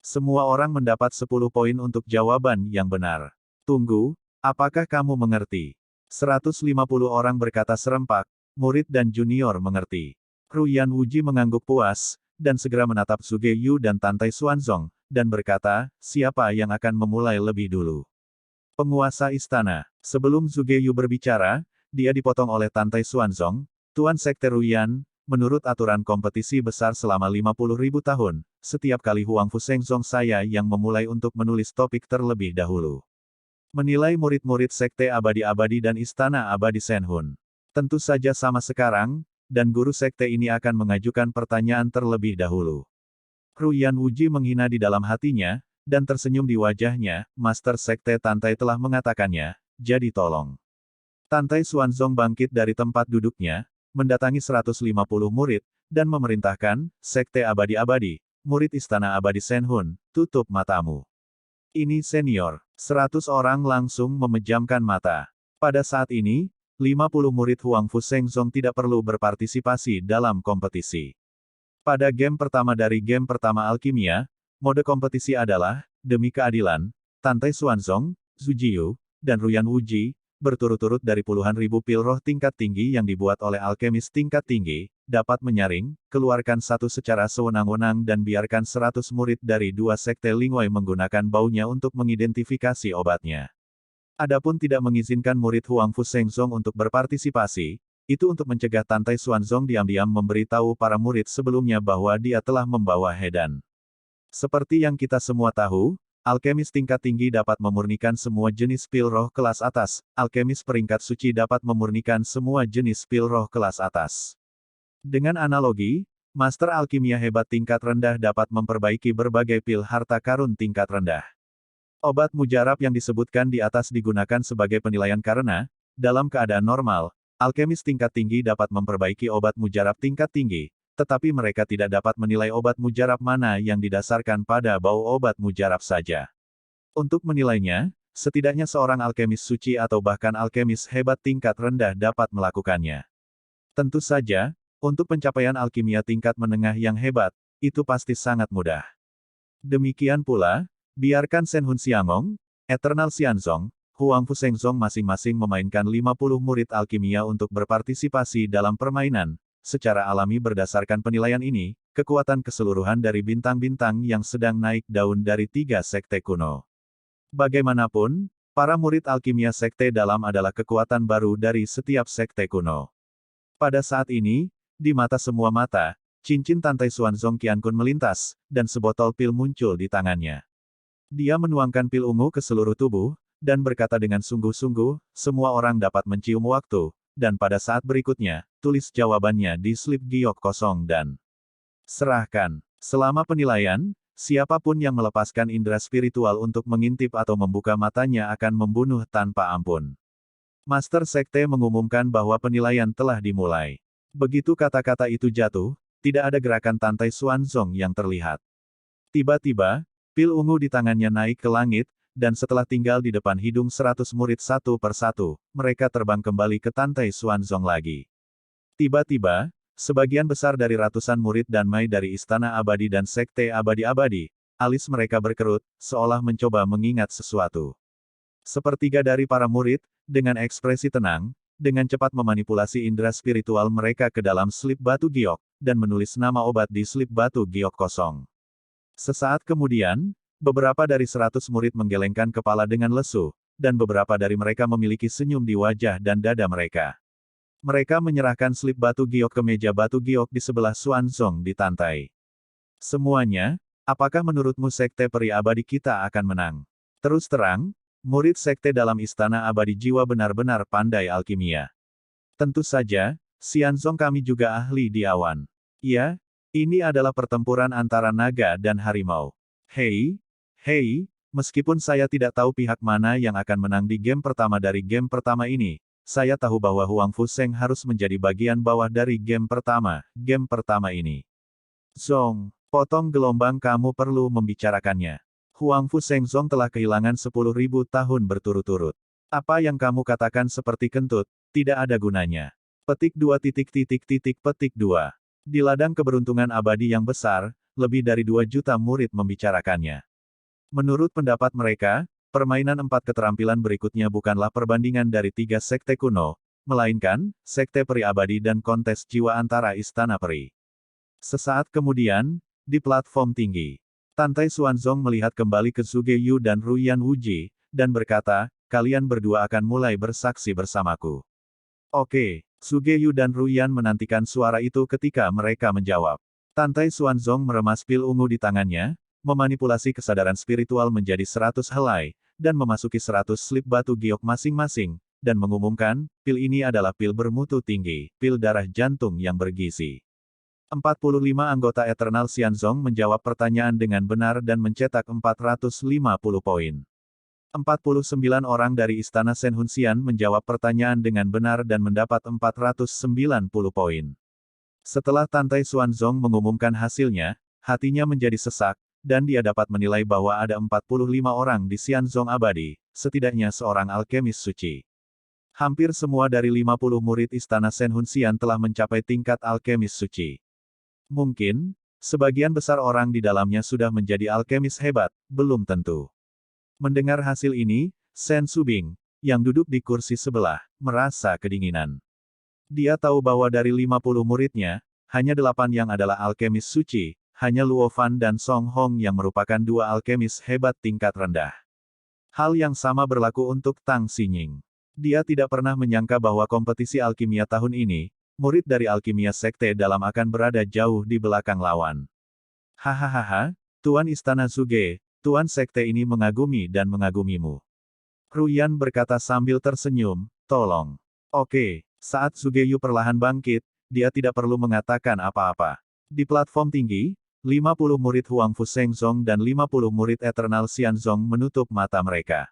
Semua orang mendapat 10 poin untuk jawaban yang benar. Tunggu, apakah kamu mengerti? 150 orang berkata serempak, murid dan junior mengerti. Ruyan Wuji mengangguk puas, dan segera menatap Zhuge Yu dan Tantai Xuanzong, dan berkata, siapa yang akan memulai lebih dulu? Penguasa istana. Sebelum Zhuge Yu berbicara, dia dipotong oleh Tantai Xuanzong, Tuan Sekte Ruyan, menurut aturan kompetisi besar selama 50.000 tahun, setiap kali Huangfu Shengzong saya yang memulai untuk menulis topik terlebih dahulu. Menilai murid-murid Sekte Abadi-Abadi dan Istana Abadi Shenhun. Tentu saja sama sekarang, dan guru sekte ini akan mengajukan pertanyaan terlebih dahulu. Ruyan Wuji menghina di dalam hatinya, dan tersenyum di wajahnya, Master Sekte Tantai telah mengatakannya, jadi tolong. Tantai Xuanzong bangkit dari tempat duduknya, mendatangi 150 murid, dan memerintahkan, Sekte Abadi-Abadi, murid Istana Abadi Shenhun, tutup matamu. Ini senior. 100 orang langsung memejamkan mata. Pada saat ini, 50 murid Huangfu Shengzong tidak perlu berpartisipasi dalam kompetisi. Pada game pertama dari game pertama alkimia, mode kompetisi adalah, demi keadilan, Tantai Xuanzong, Zhuge Yu, dan Ruyan Wuji, berturut-turut dari puluhan ribu pil roh tingkat tinggi yang dibuat oleh alkemis tingkat tinggi, dapat menyaring, keluarkan satu secara sewenang-wenang dan biarkan 100 murid dari 2 sekte Lingwei menggunakan baunya untuk mengidentifikasi obatnya. Adapun tidak mengizinkan murid Huangfu Shengzong untuk berpartisipasi, itu untuk mencegah Tantai Xuanzong diam-diam memberitahu para murid sebelumnya bahwa dia telah membawa Hedan. Seperti yang kita semua tahu, alkemis tingkat tinggi dapat memurnikan semua jenis pil roh kelas atas, alkemis peringkat suci dapat memurnikan semua jenis pil roh kelas atas. Dengan analogi, master alkimia hebat tingkat rendah dapat memperbaiki berbagai pil harta karun tingkat rendah. Obat mujarab yang disebutkan di atas digunakan sebagai penilaian karena, dalam keadaan normal, alkemis tingkat tinggi dapat memperbaiki obat mujarab tingkat tinggi, tetapi mereka tidak dapat menilai obat mujarab mana yang didasarkan pada bau obat mujarab saja. Untuk menilainya, setidaknya seorang alkemis suci atau bahkan alkemis hebat tingkat rendah dapat melakukannya. Tentu saja, untuk pencapaian alkimia tingkat menengah yang hebat, itu pasti sangat mudah. Demikian pula, biarkan Shen Hun Xiangong, Eternal Xianzong, Huangfu Shengzong masing-masing memainkan 50 murid alkimia untuk berpartisipasi dalam permainan. Secara alami berdasarkan penilaian ini, kekuatan keseluruhan dari bintang-bintang yang sedang naik daun dari 3 sekte kuno. Bagaimanapun, para murid alkimia sekte dalam adalah kekuatan baru dari setiap sekte kuno. Pada saat ini, di mata semua mata, cincin Tantai Xuanzong Qiankun melintas, dan sebotol pil muncul di tangannya. Dia menuangkan pil ungu ke seluruh tubuh, dan berkata dengan sungguh-sungguh, semua orang dapat mencium waktu, dan pada saat berikutnya, tulis jawabannya di slip giok kosong dan serahkan. Selama penilaian, siapapun yang melepaskan indera spiritual untuk mengintip atau membuka matanya akan membunuh tanpa ampun. Master Sekte mengumumkan bahwa penilaian telah dimulai. Begitu kata-kata itu jatuh, tidak ada gerakan Tantai Xuanzong yang terlihat. Tiba-tiba, pil ungu di tangannya naik ke langit, dan setelah tinggal di depan hidung 100 murid satu persatu, mereka terbang kembali ke Tantai Xuanzong lagi. Tiba-tiba, sebagian besar dari ratusan murid dan mai dari Istana Abadi dan Sekte Abadi-Abadi, alis mereka berkerut, seolah mencoba mengingat sesuatu. Sepertiga dari para murid, dengan ekspresi tenang, dengan cepat memanipulasi indera spiritual mereka ke dalam slip batu giok, dan menulis nama obat di slip batu giok kosong. Sesaat kemudian, beberapa dari 100 murid menggelengkan kepala dengan lesu, dan beberapa dari mereka memiliki senyum di wajah dan dada mereka. Mereka menyerahkan slip batu giok ke meja batu giok di sebelah Xuanzong di Tantai. Semuanya, apakah menurutmu Sekte Peri Abadi kita akan menang? Terus terang, murid Sekte dalam Istana Abadi Jiwa benar-benar pandai alkimia. Tentu saja, Xianzong kami juga ahli di awan. Ya, ini adalah pertempuran antara naga dan harimau. Hei, meskipun saya tidak tahu pihak mana yang akan menang di game pertama dari game pertama ini, saya tahu bahwa Huangfu Sheng harus menjadi bagian bawah dari game pertama ini. Zong, potong gelombang kamu perlu membicarakannya. Huangfu Shengzong telah kehilangan 10.000 tahun berturut-turut. Apa yang kamu katakan seperti kentut, tidak ada gunanya. Petik 2 petik 2. Di ladang keberuntungan abadi yang besar, lebih dari 2 juta murid membicarakannya. Menurut pendapat mereka, permainan 4 keterampilan berikutnya bukanlah perbandingan dari 3 sekte kuno, melainkan, Sekte Peri Abadi dan kontes jiwa antara Istana Peri. Sesaat kemudian, di platform tinggi, Tantai Xuanzong melihat kembali ke Zhuge Yu dan Ruyan Wuji, dan berkata, kalian berdua akan mulai bersaksi bersamaku. Oke, Zhuge Yu dan Ruyan menantikan suara itu ketika mereka menjawab. Tantai Xuanzong meremas pil ungu di tangannya, memanipulasi kesadaran spiritual menjadi 100 helai, dan memasuki 100 slip batu giok masing-masing, dan mengumumkan, pil ini adalah pil bermutu tinggi, pil darah jantung yang bergizi. 45 anggota Eternal Xianzong menjawab pertanyaan dengan benar dan mencetak 450 poin. 49 orang dari Istana Shen Hun Xian menjawab pertanyaan dengan benar dan mendapat 490 poin. Setelah Tantai Xuanzong mengumumkan hasilnya, hatinya menjadi sesak, dan dia dapat menilai bahwa ada 45 orang di Xianzong Abadi, setidaknya seorang alkemis suci. Hampir semua dari 50 murid Istana Shen Hun Xian telah mencapai tingkat alkemis suci. Mungkin, sebagian besar orang di dalamnya sudah menjadi alkemis hebat, belum tentu. Mendengar hasil ini, Shen Subing, yang duduk di kursi sebelah, merasa kedinginan. Dia tahu bahwa dari 50 muridnya, hanya 8 yang adalah alkemis suci, hanya Luo Fan dan Song Hong yang merupakan dua alkemis hebat tingkat rendah. Hal yang sama berlaku untuk Tang Xinying. Dia tidak pernah menyangka bahwa kompetisi alkimia tahun ini, murid dari alkimia sekte dalam akan berada jauh di belakang lawan. Hahaha, Tuan Istana Zuge, Tuan Sekte ini mengagumi dan mengagumimu. Ruyan berkata sambil tersenyum, tolong. Oke, saat Zugeyu perlahan bangkit, dia tidak perlu mengatakan apa-apa. Di platform tinggi, 50 murid Huangfu Shengzong dan 50 murid Eternal Xianzong menutup mata mereka.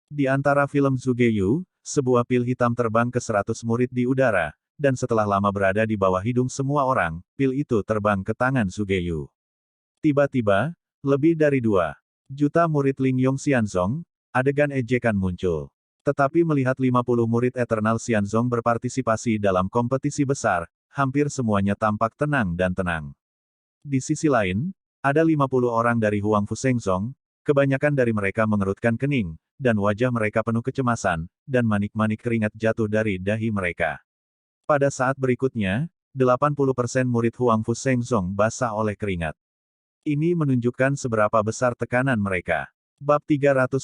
Di antara film Zugeyu, sebuah pil hitam terbang ke 100 murid di udara, dan setelah lama berada di bawah hidung semua orang, pil itu terbang ke tangan Zugeyu. Tiba-tiba, lebih dari 2 juta murid Lingyong Xianzong, adegan ejekan muncul. Tetapi melihat 50 murid Eternal Xianzong berpartisipasi dalam kompetisi besar, hampir semuanya tampak tenang dan tenang. Di sisi lain, ada 50 orang dari Huangfu Shengzong, kebanyakan dari mereka mengerutkan kening, dan wajah mereka penuh kecemasan, dan manik-manik keringat jatuh dari dahi mereka. Pada saat berikutnya, 80% murid Huangfu Shengzong basah oleh keringat. Ini menunjukkan seberapa besar tekanan mereka. Bab 315,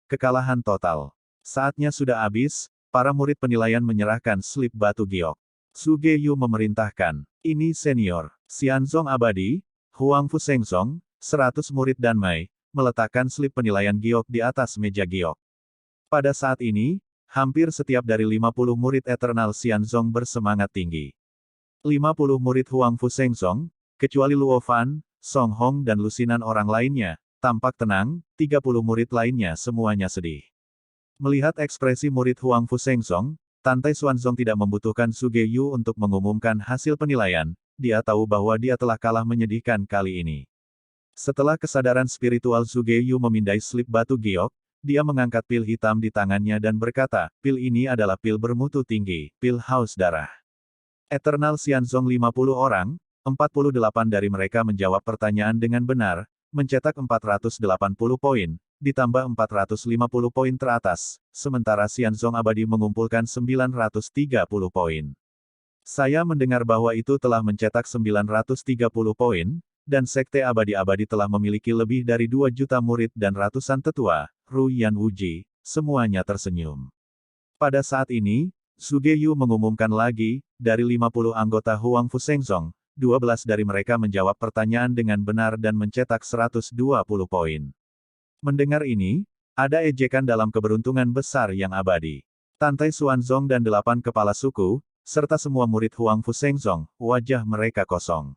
Kekalahan Total. Saatnya sudah habis, para murid penilaian menyerahkan slip batu giok. Zugeyu memerintahkan, ini senior, Xianzong Abadi, Huangfu Shengzong, 100 murid Danmai, meletakkan slip penilaian giok di atas meja giok. Pada saat ini, hampir setiap dari 50 murid Eternal Xianzong bersemangat tinggi. 50 murid Huangfu Shengzong, kecuali Luo Fan, Song Hong dan lusinan orang lainnya, tampak tenang, 30 murid lainnya semuanya sedih. Melihat ekspresi murid Huangfu Shengzong, Tantai Xuanzong tidak membutuhkan Zugeyu untuk mengumumkan hasil penilaian, dia tahu bahwa dia telah kalah menyedihkan kali ini. Setelah kesadaran spiritual Zugeyu memindai slip batu giok, dia mengangkat pil hitam di tangannya dan berkata, pil ini adalah pil bermutu tinggi, pil haus darah. Eternal Xianzong 50 orang, 48 dari mereka menjawab pertanyaan dengan benar, mencetak 480 poin, ditambah 450 poin teratas, sementara Xianzong Abadi mengumpulkan 930 poin. Saya mendengar bahwa itu telah mencetak 930 poin, dan Sekte Abadi-Abadi telah memiliki lebih dari 2 juta murid dan ratusan tetua, Ru Yan Wuji, semuanya tersenyum. Pada saat ini, Zugeyu mengumumkan lagi, dari 50 anggota Huangfu Shengzong, 12 dari mereka menjawab pertanyaan dengan benar dan mencetak 120 poin. Mendengar ini, ada ejekan dalam keberuntungan besar yang abadi. Tantai Xuanzong dan 8 kepala suku, serta semua murid Huangfu Shengzong, wajah mereka kosong.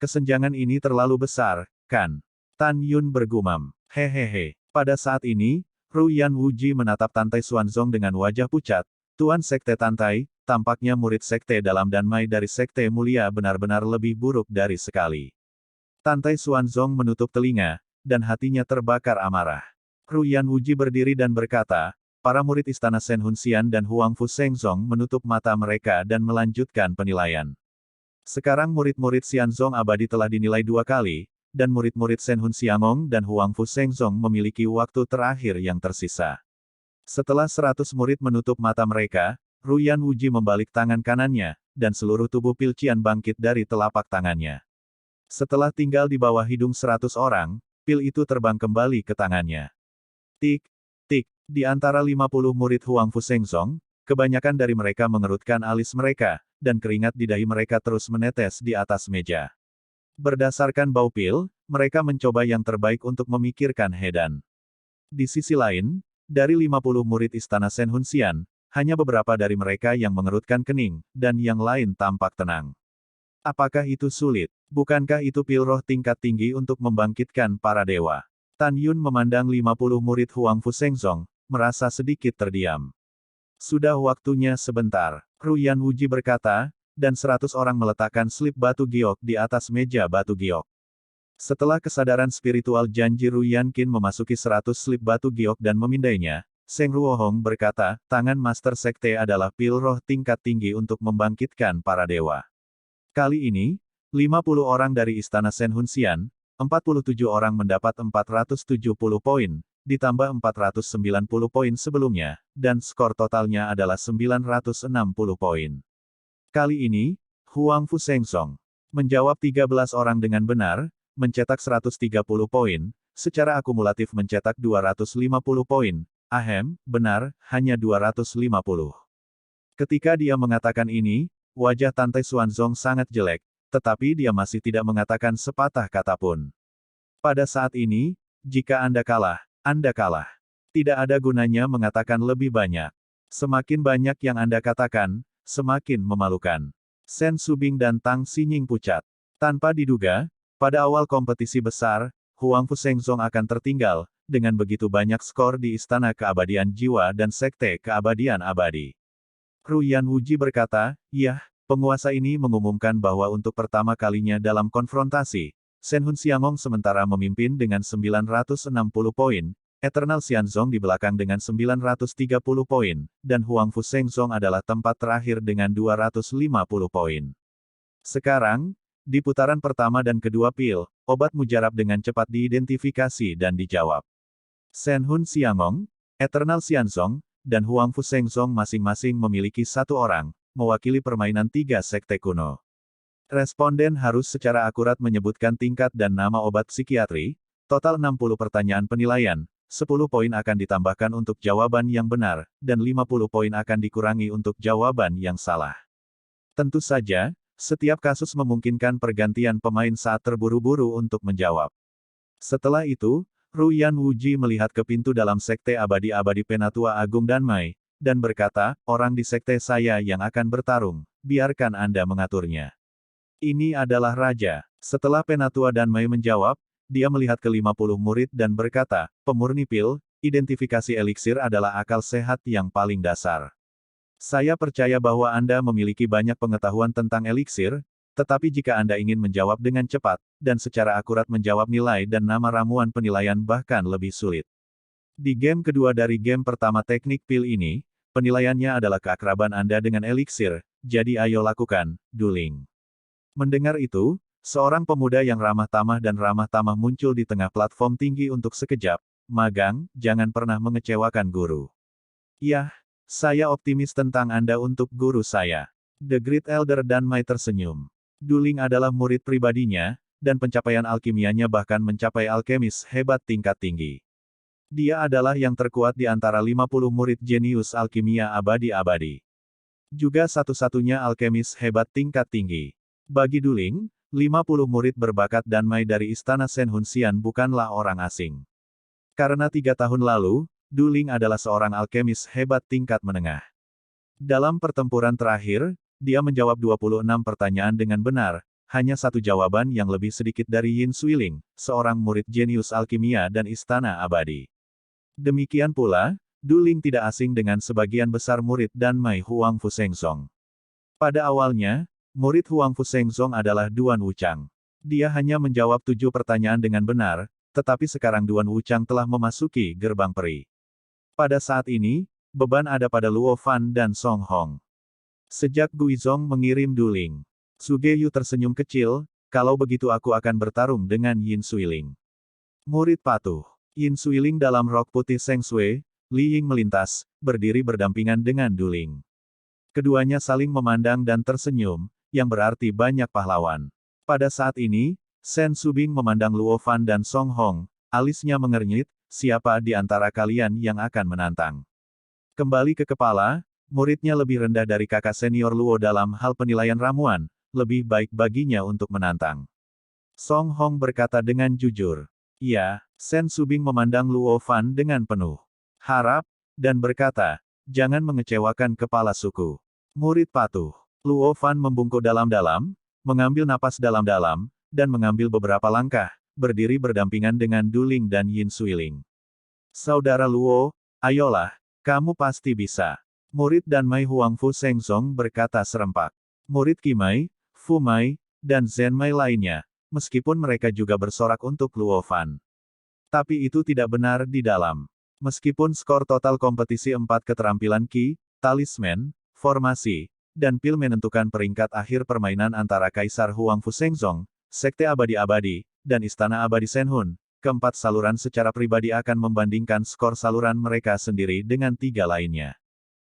Kesenjangan ini terlalu besar, kan? Tan Yun bergumam. Hehehe. Pada saat ini, Ru Yan Wuji menatap Tantai Xuanzong dengan wajah pucat. Tuan Sekte Tantai, tampaknya murid Sekte dalam Danmai dari Sekte Mulia benar-benar lebih buruk dari sekali. Tantai Xuanzong menutup telinga, dan hatinya terbakar amarah. Ru Yan Wuji berdiri dan berkata, para murid Istana Shenhun Xian dan Huangfu Shengzong menutup mata mereka dan melanjutkan penilaian. Sekarang murid-murid Xianzong Abadi telah dinilai 2 kali, dan murid-murid Shenhun Xiangong dan Huangfu Shengzong memiliki waktu terakhir yang tersisa. Setelah 100 murid menutup mata mereka, Ru Yan Wuji membalik tangan kanannya, dan seluruh tubuh Pilcian bangkit dari telapak tangannya. Setelah tinggal di bawah hidung 100 orang, pil itu terbang kembali ke tangannya. Tik, tik, di antara 50 murid Huangfu Shengzong, kebanyakan dari mereka mengerutkan alis mereka, dan keringat di dahi mereka terus menetes di atas meja. Berdasarkan bau pil, mereka mencoba yang terbaik untuk memikirkan Hedan. Di sisi lain, dari 50 murid Istana Shenhun Xian, hanya beberapa dari mereka yang mengerutkan kening, dan yang lain tampak tenang. Apakah itu sulit? Bukankah itu pil roh tingkat tinggi untuk membangkitkan para dewa? Tan Yun memandang 50 murid Huangfu Shengzong, merasa sedikit terdiam. Sudah waktunya sebentar, Ru Yan Wuji berkata, dan 100 orang meletakkan slip batu giok di atas meja batu giok. Setelah kesadaran spiritual janji Ru Yanqin memasuki 100 slip batu giok dan memindainya, Seng Ruohong berkata, tangan Master Sekte adalah pil roh tingkat tinggi untuk membangkitkan para dewa. Kali ini, 50 orang dari Istana Shenhun Xian, 47 orang mendapat 470 poin, ditambah 490 poin sebelumnya, dan skor totalnya adalah 960 poin. Kali ini, Huang Fusengsong. Menjawab 13 orang dengan benar, mencetak 130 poin, secara akumulatif mencetak 250 poin. Ahem, benar, hanya 250. Ketika dia mengatakan ini, wajah Tante Xuanzong sangat jelek, tetapi dia masih tidak mengatakan sepatah kata pun. Pada saat ini, jika Anda kalah, Anda kalah. Tidak ada gunanya mengatakan lebih banyak. Semakin banyak yang Anda katakan, semakin memalukan. Shen Subing dan Tang Xinying pucat. Tanpa diduga, pada awal kompetisi besar, Huang Fusengsong akan tertinggal, dengan begitu banyak skor di Istana Keabadian Jiwa dan Sekte Keabadian Abadi. Ruyan Wuji berkata, "Yah, penguasa ini mengumumkan bahwa untuk pertama kalinya dalam konfrontasi, Shen Hun Xiangong sementara memimpin dengan 960 poin, Eternal Xianzong di belakang dengan 930 poin, dan Huang Fusengsong adalah tempat terakhir dengan 250 poin. Sekarang, di putaran pertama dan kedua pil, obat mujarab dengan cepat diidentifikasi dan dijawab. Shen Hun Xiangong, Eternal Xianzong, dan Huang Fusengsong masing-masing memiliki satu orang, mewakili permainan tiga sekte kuno. Responden harus secara akurat menyebutkan tingkat dan nama obat psikiatri, total 60 pertanyaan penilaian, 10 poin akan ditambahkan untuk jawaban yang benar, dan 50 poin akan dikurangi untuk jawaban yang salah. Tentu saja, setiap kasus memungkinkan pergantian pemain saat terburu-buru untuk menjawab. Setelah itu, Ruyan Wuji melihat ke pintu dalam Sekte Abadi-Abadi Penatua Agung Danmai, dan berkata, orang di sekte saya yang akan bertarung, biarkan Anda mengaturnya. Ini adalah Raja. Setelah Penatua Danmai menjawab, dia melihat ke 50 murid dan berkata, pemurni pil, identifikasi eliksir adalah akal sehat yang paling dasar. Saya percaya bahwa Anda memiliki banyak pengetahuan tentang eliksir, tetapi jika Anda ingin menjawab dengan cepat, dan secara akurat menjawab nilai dan nama ramuan penilaian bahkan lebih sulit. Di game kedua dari game pertama teknik pil ini, penilaiannya adalah keakraban Anda dengan eliksir, jadi ayo lakukan, dueling. Mendengar itu, seorang pemuda yang ramah tamah muncul di tengah platform tinggi untuk sekejap. Magang, jangan pernah mengecewakan guru. Yah, saya optimis tentang Anda untuk guru saya. The Great Elder Danmai tersenyum. Dueling adalah murid pribadinya, dan pencapaian alkimianya bahkan mencapai alkemis hebat tingkat tinggi. Dia adalah yang terkuat di antara 50 murid jenius alkimia abadi-abadi. Juga satu-satunya alkemis hebat tingkat tinggi. Bagi dueling, 50 murid berbakat Danmai dari Istana Shen Hun Xian bukanlah orang asing. Karena 3 tahun lalu, dueling adalah seorang alkemis hebat tingkat menengah. Dalam pertempuran terakhir, dia menjawab 26 pertanyaan dengan benar, hanya satu jawaban yang lebih sedikit dari Yin Suiling, seorang murid jenius alkimia dan Istana Abadi. Demikian pula, dueling tidak asing dengan sebagian besar murid Danmai Huang Fusengsong. Pada awalnya, murid Huang Fusengsong adalah Duan Wuchang. Dia hanya menjawab 7 pertanyaan dengan benar, tetapi sekarang Duan Wuchang telah memasuki gerbang peri. Pada saat ini, beban ada pada Luo Fan dan Song Hong. Sejak Guizong mengirim dueling, Sugeyu tersenyum kecil, kalau begitu aku akan bertarung dengan Yin Suiling. Murid patuh. Yin Suiling dalam rok putih Seng Sui, Li Ying melintas, berdiri berdampingan dengan dueling. Keduanya saling memandang dan tersenyum, yang berarti banyak pahlawan. Pada saat ini, Shen Subing memandang Luo Fan dan Song Hong, alisnya mengernyit, siapa di antara kalian yang akan menantang? Kembali ke kepala, muridnya lebih rendah dari kakak senior Luo dalam hal penilaian ramuan, lebih baik baginya untuk menantang. Song Hong berkata dengan jujur. Ya, Shen Subing memandang Luo Fan dengan penuh harap, dan berkata, jangan mengecewakan kepala suku. Murid patuh. Luo Fan membungkuk dalam-dalam, mengambil napas dalam-dalam, dan mengambil beberapa langkah, berdiri berdampingan dengan Dueling dan Yin Suiling. Saudara Luo, ayolah, kamu pasti bisa. Murid Danmai Huang Fusengsong berkata serempak. Murid Qimai, Fu Mai, dan Zhen Mai lainnya, meskipun mereka juga bersorak untuk Luo Fan. Tapi itu tidak benar di dalam. Meskipun skor total kompetisi 4 keterampilan Qi, talisman, formasi, dan pil menentukan peringkat akhir permainan antara Kaisar Huang Fusengsong, Sekte Abadi-Abadi, dan Istana Abadi Shen Hun, keempat saluran secara pribadi akan membandingkan skor saluran mereka sendiri dengan 3 lainnya.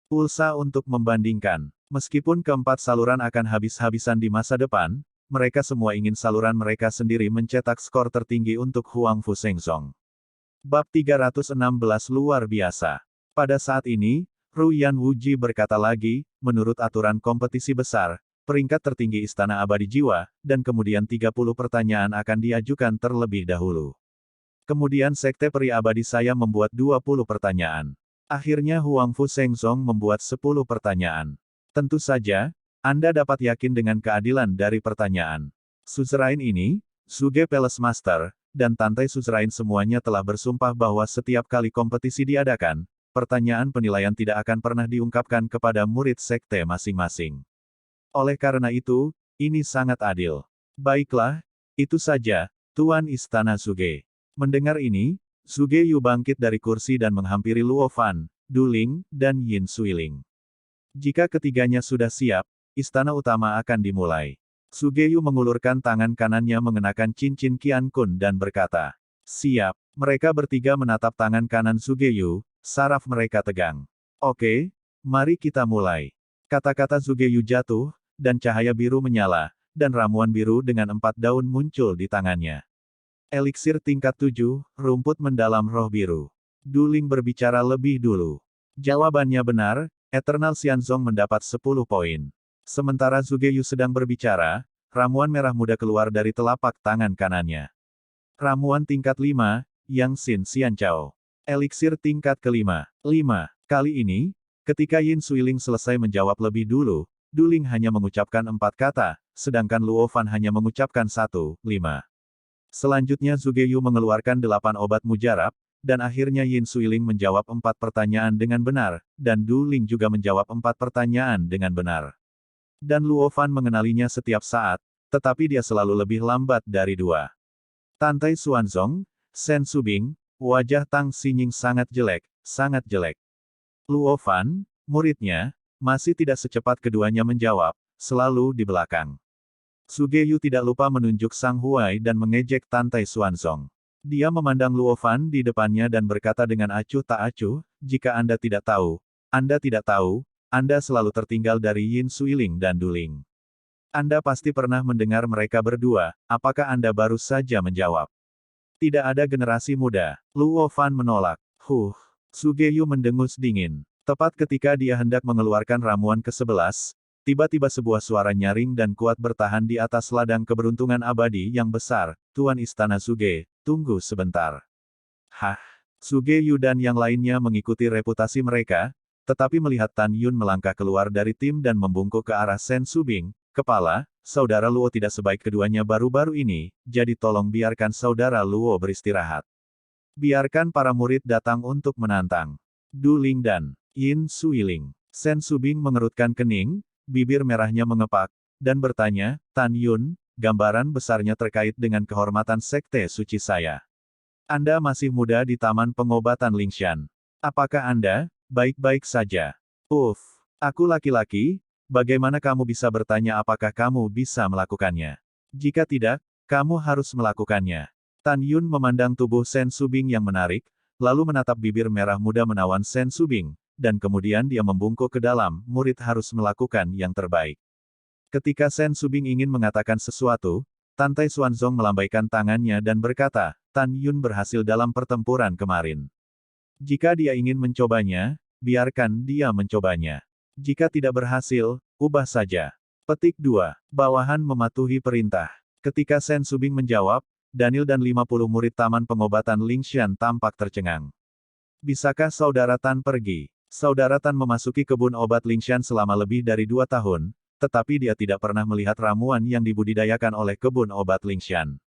Pulsa untuk membandingkan. Meskipun keempat saluran akan habis-habisan di masa depan, mereka semua ingin saluran mereka sendiri mencetak skor tertinggi untuk Huangfu Shengzong. Bab 316 luar biasa. Pada saat ini, Ruyan Wuji berkata lagi, menurut aturan kompetisi besar, peringkat tertinggi Istana Abadi Jiwa, dan kemudian 30 pertanyaan akan diajukan terlebih dahulu. Kemudian Sekte Peri Abadi saya membuat 20 pertanyaan. Akhirnya Huangfu Shengzong membuat 10 pertanyaan. Tentu saja, Anda dapat yakin dengan keadilan dari pertanyaan. Suzerain ini, Suge Palace Master, dan Tantai Suzerain semuanya telah bersumpah bahwa setiap kali kompetisi diadakan, pertanyaan penilaian tidak akan pernah diungkapkan kepada murid sekte masing-masing. Oleh karena itu, ini sangat adil. Baiklah, itu saja, Tuan Istana Suge. Mendengar ini, Suge Yu bangkit dari kursi dan menghampiri Luo Fan, Du Ling, dan Yin Suiling. Jika ketiganya sudah siap, istana utama akan dimulai. Sugeyu mengulurkan tangan kanannya mengenakan cincin Qian Kun dan berkata, "Siap." Mereka bertiga menatap tangan kanan Sugeyu, saraf mereka tegang. "Oke, mari kita mulai." Kata-kata Sugeyu jatuh, dan cahaya biru menyala, dan ramuan biru dengan 4 daun muncul di tangannya. Eliksir tingkat 7, rumput mendalam roh biru. Du Ling berbicara lebih dulu. Jawabannya benar, Eternal Xianzong mendapat 10 poin. Sementara Sugeyu sedang berbicara, ramuan merah muda keluar dari telapak tangan kanannya. Ramuan tingkat 5, Yang Xin Xianchao. Eliksir tingkat kelima. 5. Kali ini, ketika Yin Suiling selesai menjawab lebih dulu, Du Ling hanya mengucapkan 4 kata, sedangkan Luo Fan hanya mengucapkan 1, 5. Selanjutnya Sugeyu mengeluarkan 8 obat mujarab, dan akhirnya Yin Suiling menjawab 4 pertanyaan dengan benar, dan Du Ling juga menjawab 4 pertanyaan dengan benar. Dan Luo Fan mengenalinya setiap saat, tetapi dia selalu lebih lambat dari 2. Tantai Xuanzong, Shen Subing, wajah Tang Xinying sangat jelek, sangat jelek. Luo Fan, muridnya, masih tidak secepat keduanya menjawab, selalu di belakang. Sugeyu tidak lupa menunjuk Sang Huai dan mengejek Tantai Xuanzong. Dia memandang Luo Fan di depannya dan berkata dengan acuh tak acuh, "Jika Anda tidak tahu, Anda tidak tahu, Anda selalu tertinggal dari Yin Suiling dan Du Ling. Anda pasti pernah mendengar mereka berdua, apakah Anda baru saja menjawab? Tidak ada generasi muda." Luo Fan menolak. Sugeyu mendengus dingin. Tepat ketika dia hendak mengeluarkan ramuan ke-11, tiba-tiba sebuah suara nyaring dan kuat bertahan di atas ladang keberuntungan abadi yang besar, "Tuan Istana Suge, tunggu sebentar." Hah? Sugeyu dan yang lainnya mengikuti reputasi mereka, tetapi melihat Tan Yun melangkah keluar dari tim dan membungkuk ke arah Shen Subing, "Kepala, Saudara Luo tidak sebaik keduanya baru-baru ini, jadi tolong biarkan Saudara Luo beristirahat. Biarkan para murid datang untuk menantang." Du Ling dan Yin Suiling. Shen Subing mengerutkan kening, bibir merahnya mengepak, dan bertanya, "Tan Yun, gambaran besarnya terkait dengan kehormatan sekte suci saya. Anda masih muda di Taman Pengobatan Lingshan. Apakah Anda baik-baik saja?" Aku laki-laki, bagaimana kamu bisa bertanya apakah kamu bisa melakukannya? Jika tidak, kamu harus melakukannya." Tan Yun memandang tubuh Shen Subing yang menarik, lalu menatap bibir merah muda menawan Shen Subing, dan kemudian dia membungkuk ke dalam, "Murid harus melakukan yang terbaik." Ketika Shen Subing ingin mengatakan sesuatu, Tantai Xuanzong melambaikan tangannya dan berkata, "Tan Yun berhasil dalam pertempuran kemarin. Jika dia ingin mencobanya, biarkan dia mencobanya. Jika tidak berhasil, ubah saja." Petik 2. Bawahan mematuhi perintah. Ketika Shen Subing menjawab, Daniel dan 50 murid Taman Pengobatan Lingshan tampak tercengang. "Bisakah Saudara Tan pergi?" Saudara Tan memasuki kebun obat Lingshan selama lebih dari 2 tahun, tetapi dia tidak pernah melihat ramuan yang dibudidayakan oleh kebun obat Lingshan.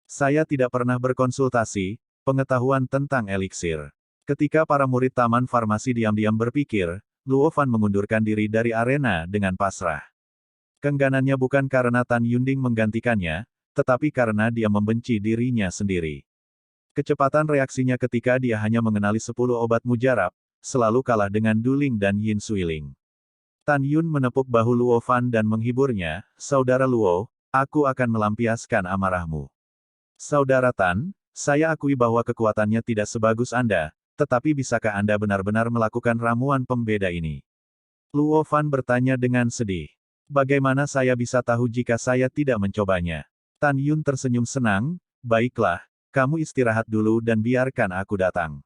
"Saya tidak pernah berkonsultasi, pengetahuan tentang eliksir." Ketika para murid Taman Farmasi diam-diam berpikir, Luo Fan mengundurkan diri dari arena dengan pasrah. Keengganannya bukan karena Tan Yunding menggantikannya, tetapi karena dia membenci dirinya sendiri. Kecepatan reaksinya ketika dia hanya mengenali 10 obat mujarab, selalu kalah dengan Du Ling dan Yin Suiling. Tan Yun menepuk bahu Luo Fan dan menghiburnya, "Saudara Luo, aku akan melampiaskan amarahmu. Saudara Tan, saya akui bahwa kekuatannya tidak sebagus Anda, tetapi bisakah Anda benar-benar melakukan ramuan pembeda ini?" Luo Fan bertanya dengan sedih. Bagaimana saya bisa tahu jika saya tidak mencobanya? Tan Yun tersenyum senang, baiklah, kamu istirahat dulu dan biarkan aku datang.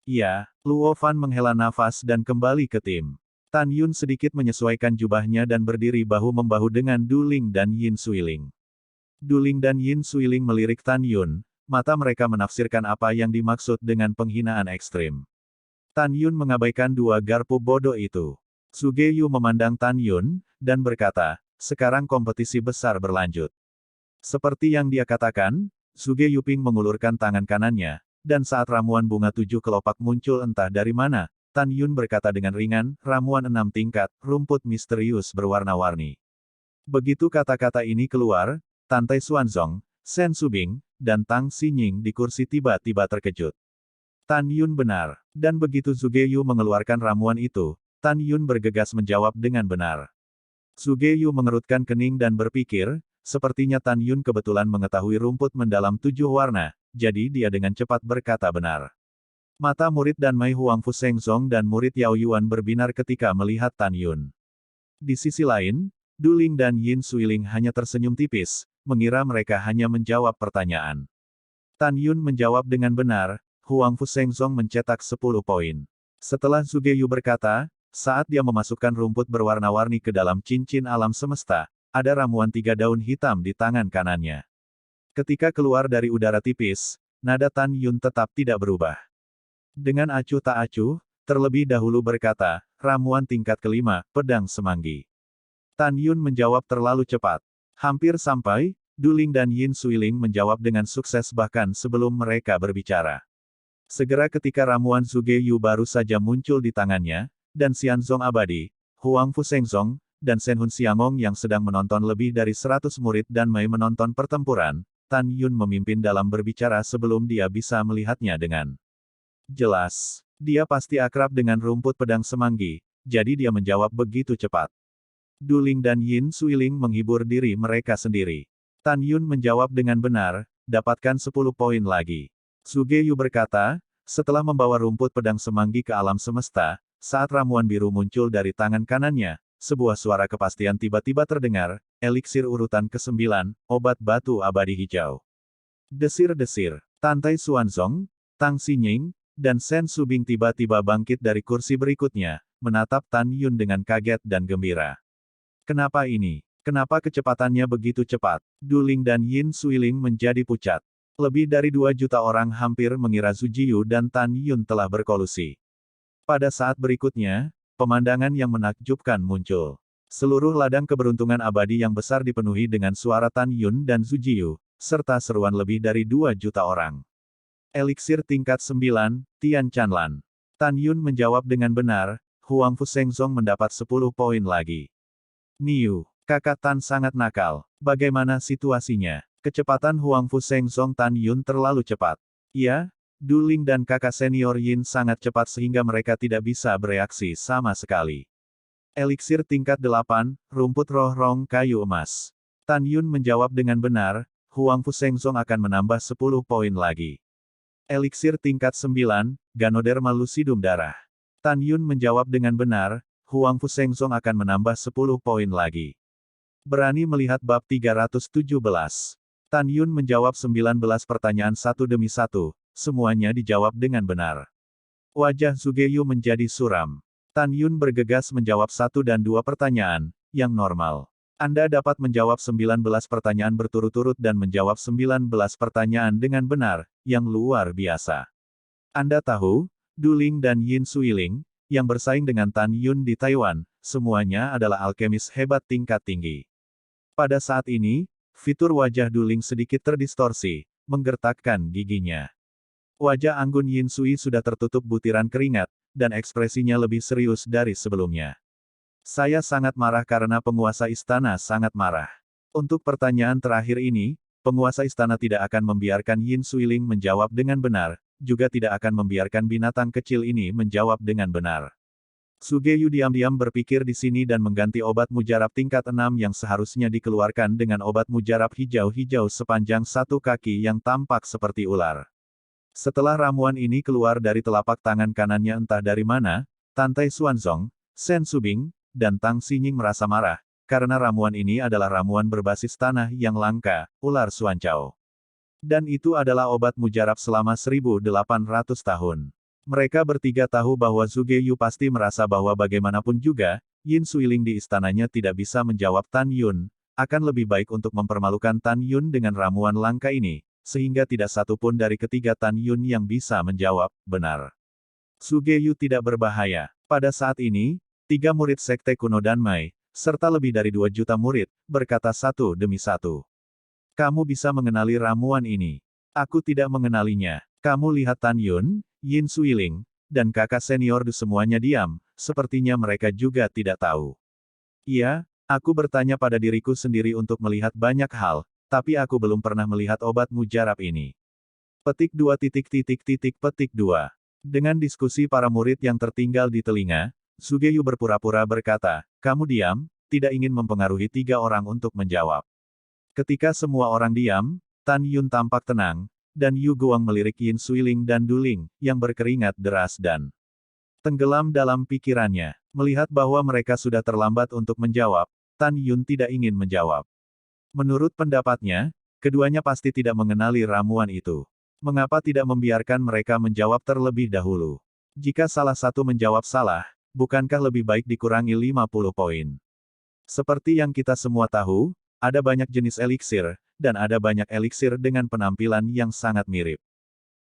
Iya, Luo Fan menghela nafas dan kembali ke tim. Tan Yun sedikit menyesuaikan jubahnya dan berdiri bahu-membahu dengan Du Ling dan Yin Suiling. Du Ling dan Yin Suiling melirik Tan Yun, mata mereka menafsirkan apa yang dimaksud dengan penghinaan ekstrim. Tan Yun mengabaikan dua garpu bodoh itu. Suge Yu memandang Tan Yun, dan berkata, sekarang kompetisi besar berlanjut. Seperti yang dia katakan, Suge Yuping mengulurkan tangan kanannya, dan saat ramuan bunga 7 kelopak muncul entah dari mana, Tan Yun berkata dengan ringan, ramuan 6 tingkat, rumput misterius berwarna-warni. Begitu kata-kata ini keluar, Tan Tai Xuanzong, Shen Subing, dan Tang Xinying di kursi tiba-tiba terkejut. Tan Yun benar. Dan begitu Suge Yu mengeluarkan ramuan itu, Tan Yun bergegas menjawab dengan benar. Suge Yu mengerutkan kening dan berpikir, sepertinya Tan Yun kebetulan mengetahui rumput mendalam 7 warna, jadi dia dengan cepat berkata benar. Mata murid dan Mei Huangfu Shengzong dan murid Yao Yuan berbinar ketika melihat Tan Yun. Di sisi lain, Du Ling dan Yin Suiling hanya tersenyum tipis, mengira mereka hanya menjawab pertanyaan. Tan Yun menjawab dengan benar, Huangfu Shengzong mencetak 10 poin. Setelah Suge Yu berkata, saat dia memasukkan rumput berwarna-warni ke dalam cincin alam semesta, ada ramuan 3 daun hitam di tangan kanannya. Ketika keluar dari udara tipis, nada Tan Yun tetap tidak berubah. Dengan acuh tak acuh, terlebih dahulu berkata, ramuan tingkat kelima, pedang semanggi. Tan Yun menjawab terlalu cepat. Hampir sampai, Du Ling dan Yin Suiling menjawab dengan sukses bahkan sebelum mereka berbicara. Segera ketika ramuan Suge Yu baru saja muncul di tangannya, dan Xianzong abadi, Huangfu Shengzong, dan Shen Hun Xiangong yang sedang menonton lebih dari 100 murid dan Mei menonton pertempuran, Tan Yun memimpin dalam berbicara sebelum dia bisa melihatnya dengan jelas. Dia pasti akrab dengan rumput pedang semanggi, jadi dia menjawab begitu cepat. Du Ling dan Yin Suiling menghibur diri mereka sendiri. Tan Yun menjawab dengan benar, dapatkan 10 poin lagi. Suge Yu berkata, setelah membawa rumput pedang semanggi ke alam semesta, saat ramuan biru muncul dari tangan kanannya, sebuah suara kepastian tiba-tiba terdengar, eliksir urutan ke-9, obat batu abadi hijau. Desir-desir, Tan Tai Xuanzong, Tang Xinying, dan Shen Subing tiba-tiba bangkit dari kursi berikutnya, menatap Tan Yun dengan kaget dan gembira. Kenapa ini? Kenapa kecepatannya begitu cepat? Du Ling dan Yin Suiling menjadi pucat. Lebih dari 2 juta orang hampir mengira Zhu Jiyu dan Tan Yun telah berkolusi. Pada saat berikutnya, pemandangan yang menakjubkan muncul. Seluruh ladang keberuntungan abadi yang besar dipenuhi dengan suara Tan Yun dan Zhu Jiyu, serta seruan lebih dari 2 juta orang. Eliksir tingkat 9, Tian Chanlan. Tan Yun menjawab dengan benar, Huangfu Shengzong mendapat 10 poin lagi. Niu, kakak Tan sangat nakal. Bagaimana situasinya? Kecepatan Huangfu Shengzong Tan Yun terlalu cepat. Iya, Du Ling dan kakak senior Yin sangat cepat sehingga mereka tidak bisa bereaksi sama sekali. Eliksir tingkat 8, rumput roh rong kayu emas. Tan Yun menjawab dengan benar, Huangfu Shengzong akan menambah 10 poin lagi. Eliksir tingkat 9, Ganoderma lucidum darah. Tan Yun menjawab dengan benar, Huangfu Shengzong akan menambah 10 poin lagi. Berani melihat bab 317. Tan Yun menjawab 19 pertanyaan satu demi satu, semuanya dijawab dengan benar. Wajah Suge Yu menjadi suram. Tan Yun bergegas menjawab 1 dan 2 pertanyaan, yang normal. Anda dapat menjawab 19 pertanyaan berturut-turut dan menjawab 19 pertanyaan dengan benar, yang luar biasa. Anda tahu, Du Ling dan Yin Suiling, yang bersaing dengan Tan Yun di Taiwan, semuanya adalah alkemis hebat tingkat tinggi. Pada saat ini, fitur wajah Du Ling sedikit terdistorsi, menggertakkan giginya. Wajah anggun Yin Sui sudah tertutup butiran keringat, dan ekspresinya lebih serius dari sebelumnya. Saya sangat marah karena penguasa istana sangat marah. Untuk pertanyaan terakhir ini, penguasa istana tidak akan membiarkan Yin Suiling menjawab dengan benar, juga tidak akan membiarkan binatang kecil ini menjawab dengan benar. Suge Yu diam-diam berpikir di sini dan mengganti obat mujarab tingkat 6 yang seharusnya dikeluarkan dengan obat mujarab hijau-hijau sepanjang 1 kaki yang tampak seperti ular. Setelah ramuan ini keluar dari telapak tangan kanannya entah dari mana, Tan Tai Xuanzong, Shen Subing, dan Tang Xinying merasa marah, karena ramuan ini adalah ramuan berbasis tanah yang langka, ular Xuanchao. Dan itu adalah obat mujarab selama 1800 tahun. Mereka bertiga tahu bahwa Zhuge Yu pasti merasa bahwa bagaimanapun juga, Yin Suiling di istananya tidak bisa menjawab Tan Yun, akan lebih baik untuk mempermalukan Tan Yun dengan ramuan langka ini, sehingga tidak satu pun dari ketiga Tan Yun yang bisa menjawab, benar. Zhuge Yu tidak berbahaya. Pada saat ini, 3 murid Sekte Kuno Danmai, serta lebih dari 2 juta murid, berkata satu demi satu. Kamu bisa mengenali ramuan ini. Aku tidak mengenalinya. Kamu lihat Tan Yun, Yin Suiling, dan kakak senior semuanya diam, sepertinya mereka juga tidak tahu. Iya, aku bertanya pada diriku sendiri untuk melihat banyak hal, tapi aku belum pernah melihat obat mujarab ini. Petik 2 petik 2. Dengan diskusi para murid yang tertinggal di telinga, Zhuge Yu berpura-pura berkata, kamu diam, tidak ingin mempengaruhi 3 orang untuk menjawab. Ketika semua orang diam, Tan Yun tampak tenang, dan Yu Guang melirik Yin Suiling dan Duling, yang berkeringat deras dan tenggelam dalam pikirannya. Melihat bahwa mereka sudah terlambat untuk menjawab, Tan Yun tidak ingin menjawab. Menurut pendapatnya, keduanya pasti tidak mengenali ramuan itu. Mengapa tidak membiarkan mereka menjawab terlebih dahulu? Jika salah satu menjawab salah, bukankah lebih baik dikurangi 50 poin? Seperti yang kita semua tahu, ada banyak jenis eliksir, dan ada banyak eliksir dengan penampilan yang sangat mirip.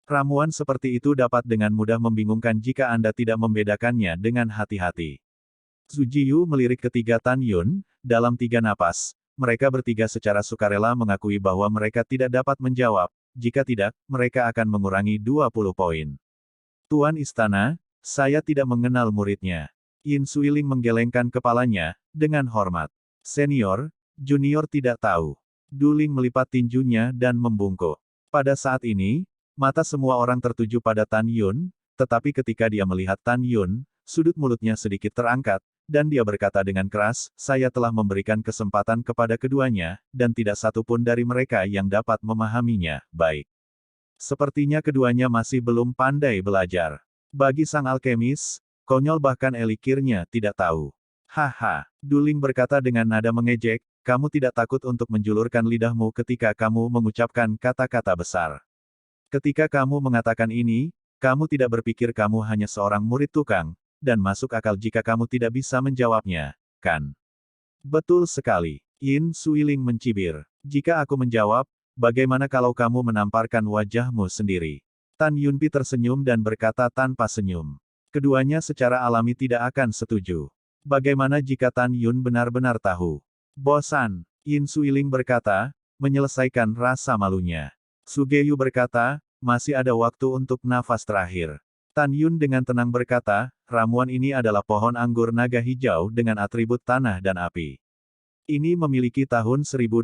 Ramuan seperti itu dapat dengan mudah membingungkan jika Anda tidak membedakannya dengan hati-hati. Zhu Jiyu melirik ketiga Tan Yun, dalam 3 napas, mereka bertiga secara sukarela mengakui bahwa mereka tidak dapat menjawab, jika tidak, mereka akan mengurangi 20 poin. Tuan Istana, saya tidak mengenal muridnya. Yin Suiling menggelengkan kepalanya, dengan hormat. Senior, junior tidak tahu. Duling melipat tinjunya dan membungkuk. Pada saat ini, mata semua orang tertuju pada Tan Yun, tetapi ketika dia melihat Tan Yun, sudut mulutnya sedikit terangkat, dan dia berkata dengan keras, saya telah memberikan kesempatan kepada keduanya, dan tidak satu pun dari mereka yang dapat memahaminya, baik. Sepertinya keduanya masih belum pandai belajar. Bagi sang alkemis, konyol bahkan elikirnya tidak tahu. Haha, Duling berkata dengan nada mengejek, kamu tidak takut untuk menjulurkan lidahmu ketika kamu mengucapkan kata-kata besar. Ketika kamu mengatakan ini, kamu tidak berpikir kamu hanya seorang murid tukang, dan masuk akal jika kamu tidak bisa menjawabnya, kan? Betul sekali. Yin Suiling mencibir. Jika aku menjawab, bagaimana kalau kamu menamparkan wajahmu sendiri? Tan Yunpi tersenyum dan berkata tanpa senyum. Keduanya secara alami tidak akan setuju. Bagaimana jika Tan Yun benar-benar tahu? Bosan, Yin Suiling berkata, menyelesaikan rasa malunya. Zhuge Yu berkata, masih ada waktu untuk nafas terakhir. Tan Yun dengan tenang berkata, ramuan ini adalah pohon anggur naga hijau dengan atribut tanah dan api. Ini memiliki tahun 1800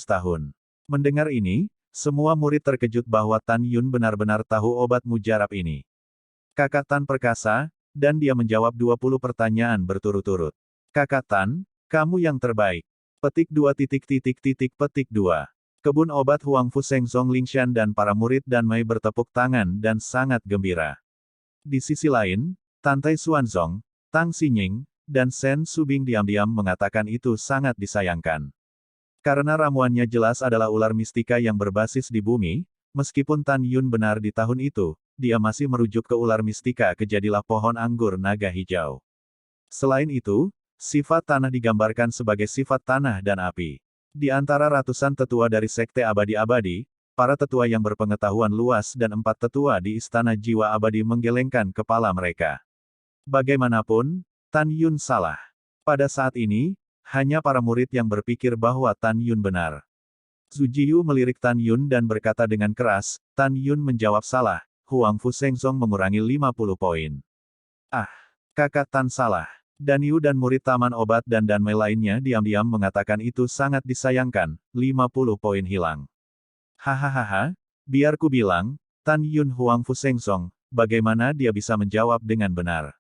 tahun. Mendengar ini, semua murid terkejut bahwa Tan Yun benar-benar tahu obat mujarab ini. Kakak Tan perkasa, dan dia menjawab 20 pertanyaan berturut-turut. Kakak Tan, kamu yang terbaik. Petik 2 petik 2. Kebun obat Huang Fuseng Zhong Lingshan dan para murid Danmai bertepuk tangan dan sangat gembira. Di sisi lain, Tantai Xuanzong, Tang Xinying, dan Shen Subing diam-diam mengatakan itu sangat disayangkan. Karena ramuannya jelas adalah ular mistika yang berbasis di bumi, meskipun Tan Yun benar di tahun itu, dia masih merujuk ke ular mistika kejadilah pohon anggur naga hijau. Selain itu, sifat tanah digambarkan sebagai sifat tanah dan api. Di antara ratusan tetua dari Sekte Abadi-Abadi, para tetua yang berpengetahuan luas dan 4 tetua di Istana Jiwa Abadi menggelengkan kepala mereka. Bagaimanapun, Tan Yun salah. Pada saat ini, hanya para murid yang berpikir bahwa Tan Yun benar. Zhu Jiyu melirik Tan Yun dan berkata dengan keras, Tan Yun menjawab salah, Huang Fuseng Zhong mengurangi 50 poin. Ah, kakak Tan salah. Dan Yu dan murid Taman Obat dan Danmai lainnya diam-diam mengatakan itu sangat disayangkan, 50 poin hilang. Hahaha, biar ku bilang, Tan Yun Huang Fuseng Zhong, bagaimana dia bisa menjawab dengan benar?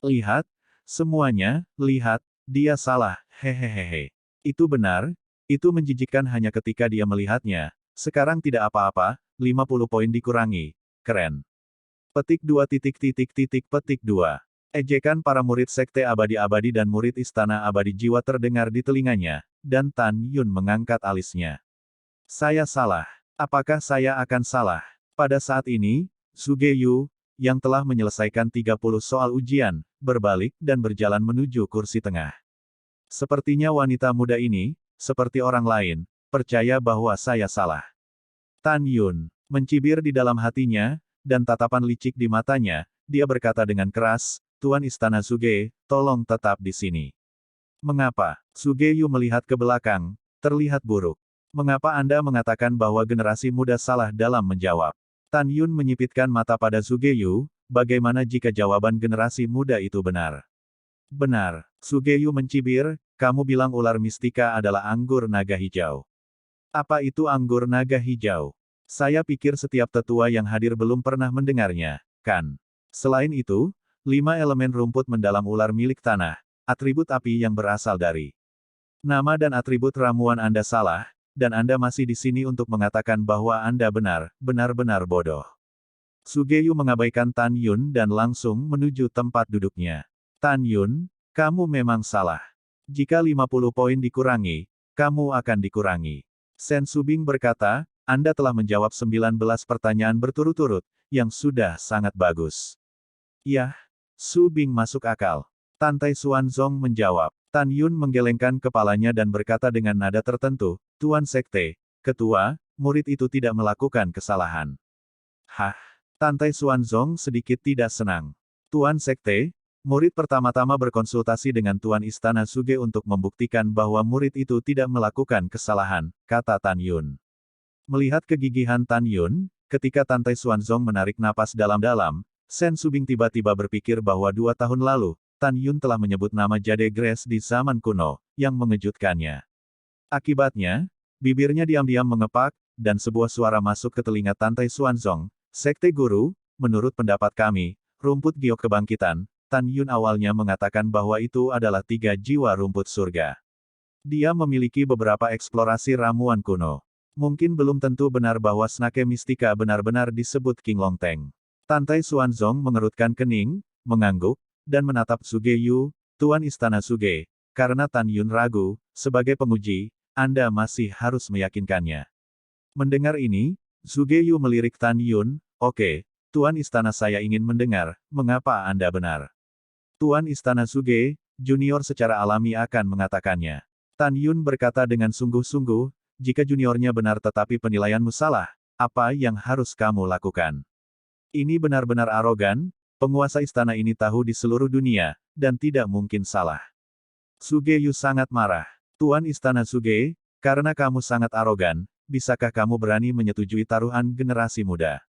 Lihat, semuanya, lihat, dia salah, hehehehe. Itu benar, itu menjijikkan hanya ketika dia melihatnya, sekarang tidak apa-apa, 50 poin dikurangi, keren. Petik 2 petik 2. Ejekan para murid Sekte Abadi-Abadi dan murid Istana Abadi Jiwa terdengar di telinganya, dan Tan Yun mengangkat alisnya. Saya salah. Apakah saya akan salah? Pada saat ini, Suge Yu, yang telah menyelesaikan 30 soal ujian, berbalik dan berjalan menuju kursi tengah. Sepertinya wanita muda ini, seperti orang lain, percaya bahwa saya salah. Tan Yun mencibir di dalam hatinya, dan tatapan licik di matanya, dia berkata dengan keras, Tuan Istana Suge, tolong tetap di sini. Mengapa? Suge Yu melihat ke belakang, terlihat buruk. Mengapa Anda mengatakan bahwa generasi muda salah dalam menjawab? Tan Yun menyipitkan mata pada Suge Yu, bagaimana jika jawaban generasi muda itu benar? Benar. Suge Yu mencibir, kamu bilang ular mistika adalah anggur naga hijau. Apa itu anggur naga hijau? Saya pikir setiap tetua yang hadir belum pernah mendengarnya, kan? Selain itu, 5 elemen rumput mendalam ular milik tanah, atribut api yang berasal dari nama dan atribut ramuan Anda salah, dan Anda masih di sini untuk mengatakan bahwa Anda benar, benar-benar bodoh. Suge Yu mengabaikan Tan Yun dan langsung menuju tempat duduknya. Tan Yun, kamu memang salah. Jika 50 poin dikurangi, kamu akan dikurangi. Sen Subing berkata, Anda telah menjawab 19 pertanyaan berturut-turut, yang sudah sangat bagus. Yah, Subing masuk akal. Tantai Xuanzong menjawab. Tan Yun menggelengkan kepalanya dan berkata dengan nada tertentu, Tuan Sekte, Ketua, murid itu tidak melakukan kesalahan. Hah? Tantai Xuanzong sedikit tidak senang. Tuan Sekte, murid pertama-tama berkonsultasi dengan Tuan Istana Suge untuk membuktikan bahwa murid itu tidak melakukan kesalahan, kata Tan Yun. Melihat kegigihan Tan Yun, ketika Tantai Xuanzong menarik napas dalam-dalam, Sen Subing tiba-tiba berpikir bahwa 2 tahun lalu, Tan Yun telah menyebut nama Jade Grace di zaman kuno, yang mengejutkannya. Akibatnya, bibirnya diam-diam mengepak, dan sebuah suara masuk ke telinga Tantai Xuanzong, Sekte Guru, menurut pendapat kami, rumput giok kebangkitan, Tan Yun awalnya mengatakan bahwa itu adalah 3 jiwa rumput surga. Dia memiliki beberapa eksplorasi ramuan kuno. Mungkin belum tentu benar bahwa Snake Mistika benar-benar disebut King Long Teng. Tantai Xuanzong mengerutkan kening, mengangguk, dan menatap Suge Yu, Tuan Istana Suge, karena Tan Yun ragu, sebagai penguji, Anda masih harus meyakinkannya. Mendengar ini, Suge Yu melirik Tan Yun, oke, Tuan Istana saya ingin mendengar, mengapa Anda benar. Tuan Istana Suge, junior secara alami akan mengatakannya. Tan Yun berkata dengan sungguh-sungguh, jika juniornya benar tetapi penilaianmu salah, apa yang harus kamu lakukan? Ini benar-benar arogan, penguasa istana ini tahu di seluruh dunia, dan tidak mungkin salah. Suge Yu sangat marah. Tuan Istana Suge, karena kamu sangat arogan, bisakah kamu berani menyetujui taruhan generasi muda?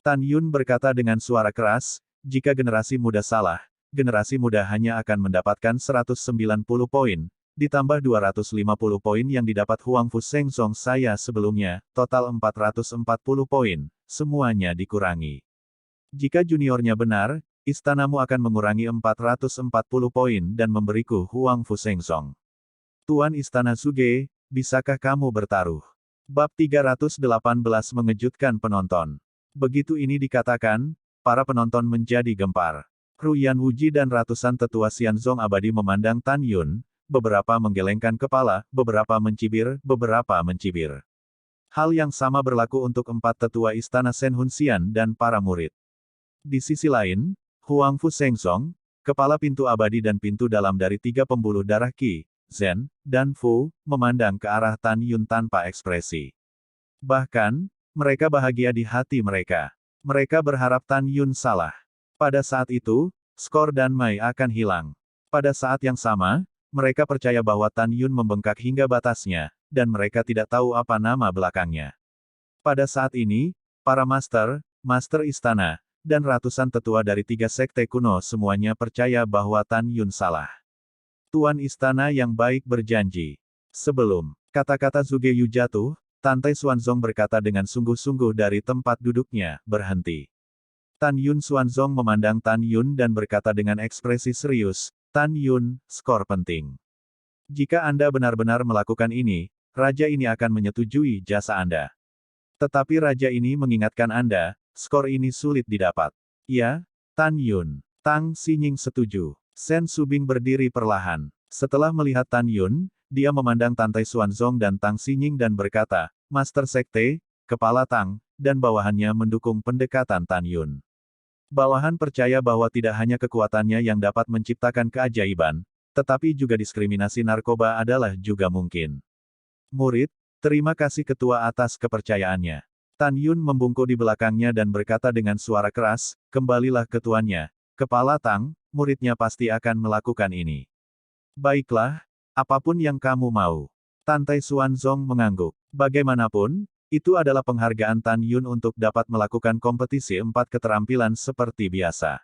Tan Yun berkata dengan suara keras, jika generasi muda salah, generasi muda hanya akan mendapatkan 190 poin, ditambah 250 poin yang didapat Huang Fu Shengzong saya sebelumnya, total 440 poin, semuanya dikurangi. Jika juniornya benar, istanamu akan mengurangi 440 poin dan memberiku Huang Fu Shengzong. Tuan Istana Suge, bisakah kamu bertaruh? Bab 318 mengejutkan penonton. Begitu ini dikatakan, para penonton menjadi gempar. Ruyan Wuji dan ratusan tetua Xianzong abadi memandang Tan Yun, beberapa menggelengkan kepala, beberapa mencibir, beberapa mencibir. Hal yang sama berlaku untuk 4 tetua istana Shen Hunxian dan para murid. Di sisi lain, Huang Fu Shengzong, kepala pintu abadi dan pintu dalam dari 3 pembuluh darah Qi, Zhen, dan Fu, memandang ke arah Tan Yun tanpa ekspresi. Bahkan, mereka bahagia di hati mereka. Mereka berharap Tan Yun salah. Pada saat itu, skor dan Mai akan hilang. Pada saat yang sama, mereka percaya bahwa Tan Yun membengkak hingga batasnya, dan mereka tidak tahu apa nama belakangnya. Pada saat ini, para master istana, dan ratusan tetua dari 3 sekte kuno semuanya percaya bahwa Tan Yun salah. Tuan Istana yang baik berjanji. Sebelum kata-kata Suge Yu jatuh, Tantai Xuanzong berkata dengan sungguh-sungguh dari tempat duduknya, berhenti. Tan Yun Xuanzong memandang Tan Yun dan berkata dengan ekspresi serius, Tan Yun, skor penting. Jika Anda benar-benar melakukan ini, raja ini akan menyetujui jasa Anda. Tetapi raja ini mengingatkan Anda, skor ini sulit didapat. Ya, Tan Yun. Tang Xinying setuju. Sen Subing berdiri perlahan. Setelah melihat Tan Yun, dia memandang Tantai Xuanzong dan Tang Xinying dan berkata, Master Sekte, Kepala Tang, dan bawahannya mendukung pendekatan Tan Yun. Bawahan percaya bahwa tidak hanya kekuatannya yang dapat menciptakan keajaiban, tetapi juga diskriminasi narkoba adalah juga mungkin. Murid, terima kasih ketua atas kepercayaannya. Tan Yun membungkuk di belakangnya dan berkata dengan suara keras, kembalilah ke tuannya, Kepala Tang, muridnya pasti akan melakukan ini. Baiklah, apapun yang kamu mau. Tantai Xuanzong mengangguk. Bagaimanapun, itu adalah penghargaan Tan Yun untuk dapat melakukan kompetisi 4 keterampilan seperti biasa.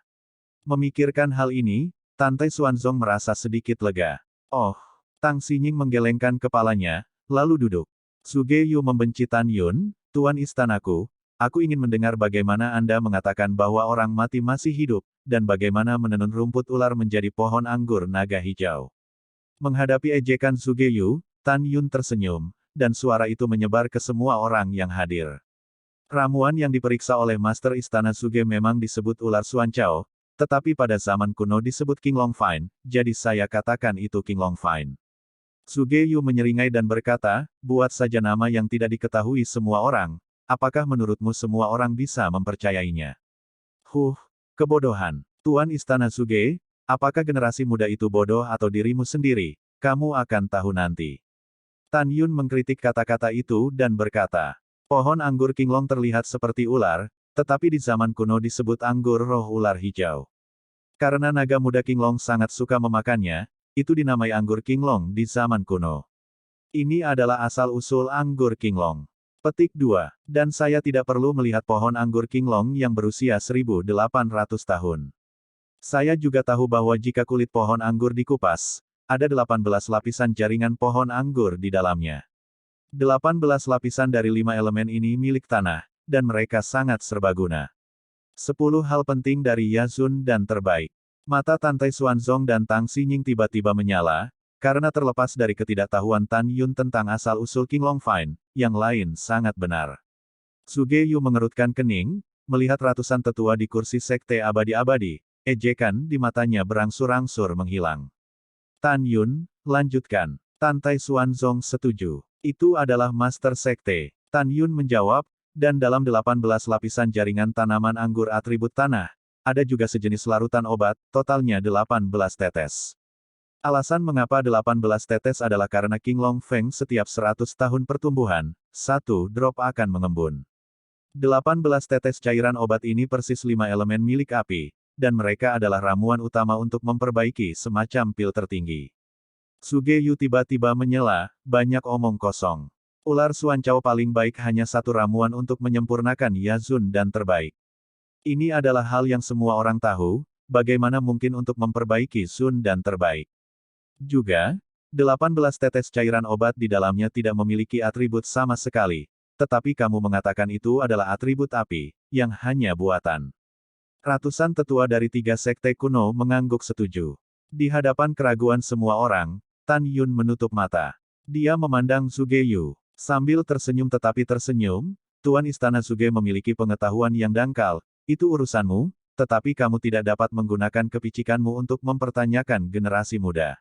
Memikirkan hal ini, Tantai Xuanzong merasa sedikit lega. Oh, Tang Xinying menggelengkan kepalanya, lalu duduk. Sugeyu membenci Tan Yun, Tuan istanaku, aku ingin mendengar bagaimana Anda mengatakan bahwa orang mati masih hidup, dan bagaimana menenun rumput ular menjadi pohon anggur naga hijau. Menghadapi ejekan Sugeyu, Tan Yun tersenyum, dan suara itu menyebar ke semua orang yang hadir. Ramuan yang diperiksa oleh Master Istana Suge memang disebut ular Xuanchao, tetapi pada zaman kuno disebut King Long Fine, jadi saya katakan itu King Long Fine. Sugeyu menyeringai dan berkata, buat saja nama yang tidak diketahui semua orang, apakah menurutmu semua orang bisa mempercayainya? Kebodohan. Tuan Istana Suge, apakah generasi muda itu bodoh atau dirimu sendiri? Kamu akan tahu nanti. Tan Yun mengkritik kata-kata itu dan berkata, pohon anggur Qinglong terlihat seperti ular, tetapi di zaman kuno disebut anggur roh ular hijau. Karena naga muda Qinglong sangat suka memakannya, itu dinamai anggur Qinglong di zaman kuno. Ini adalah asal-usul anggur Qinglong. Petik 2. Dan saya tidak perlu melihat pohon anggur Qinglong yang berusia 1800 tahun. Saya juga tahu bahwa jika kulit pohon anggur dikupas, ada 18 lapisan jaringan pohon anggur di dalamnya. 18 lapisan dari 5 elemen ini milik tanah, dan mereka sangat serbaguna. 10 hal penting dari Yazun dan terbaik. Mata Tantai Xuanzong dan Tang Xinying tiba-tiba menyala, karena terlepas dari ketidaktahuan Tan Yun tentang asal-usul King Long Fine, yang lain sangat benar. Sugeyu mengerutkan kening, melihat ratusan tetua di kursi sekte abadi-abadi, ejekan di matanya berangsur-angsur menghilang. Tan Yun, lanjutkan. Tantai Xuanzong setuju. Itu adalah Master Sekte. Tan Yun menjawab, dan dalam 18 lapisan jaringan tanaman anggur atribut tanah, ada juga sejenis larutan obat, totalnya 18 tetes. Alasan mengapa 18 tetes adalah karena King Long Feng setiap 100 tahun pertumbuhan, 1 drop akan mengembun. 18 tetes cairan obat ini persis 5 elemen milik api, dan mereka adalah ramuan utama untuk memperbaiki semacam pil tertinggi. Sugeyu tiba-tiba menyela, banyak omong kosong. Ular Xuanchao paling baik hanya 1 ramuan untuk menyempurnakan Yazun dan terbaik. Ini adalah hal yang semua orang tahu, bagaimana mungkin untuk memperbaiki Sun dan terbaik. Juga, 18 tetes cairan obat di dalamnya tidak memiliki atribut sama sekali, tetapi kamu mengatakan itu adalah atribut api, yang hanya buatan. Ratusan tetua dari 3 sekte kuno mengangguk setuju. Di hadapan keraguan semua orang, Tan Yun menutup mata. Dia memandang Sugeyu. Sambil tersenyum tetapi tersenyum, Tuan Istana Suge memiliki pengetahuan yang dangkal, itu urusanmu, tetapi kamu tidak dapat menggunakan kepicikanmu untuk mempertanyakan generasi muda.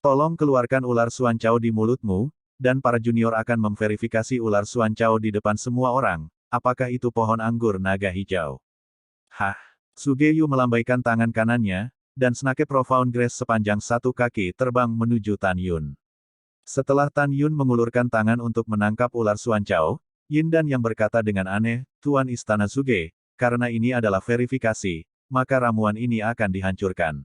Tolong keluarkan ular Xuanchao di mulutmu, dan para junior akan memverifikasi ular Xuanchao di depan semua orang, apakah itu pohon anggur naga hijau. Hah! Sugeyu melambaikan tangan kanannya, dan Snake Profound Grace sepanjang 1 kaki terbang menuju Tan Yun. Setelah Tan Yun mengulurkan tangan untuk menangkap ular Xuanchao, Yindan yang berkata dengan aneh, Tuan Istana Suge, karena ini adalah verifikasi, maka ramuan ini akan dihancurkan.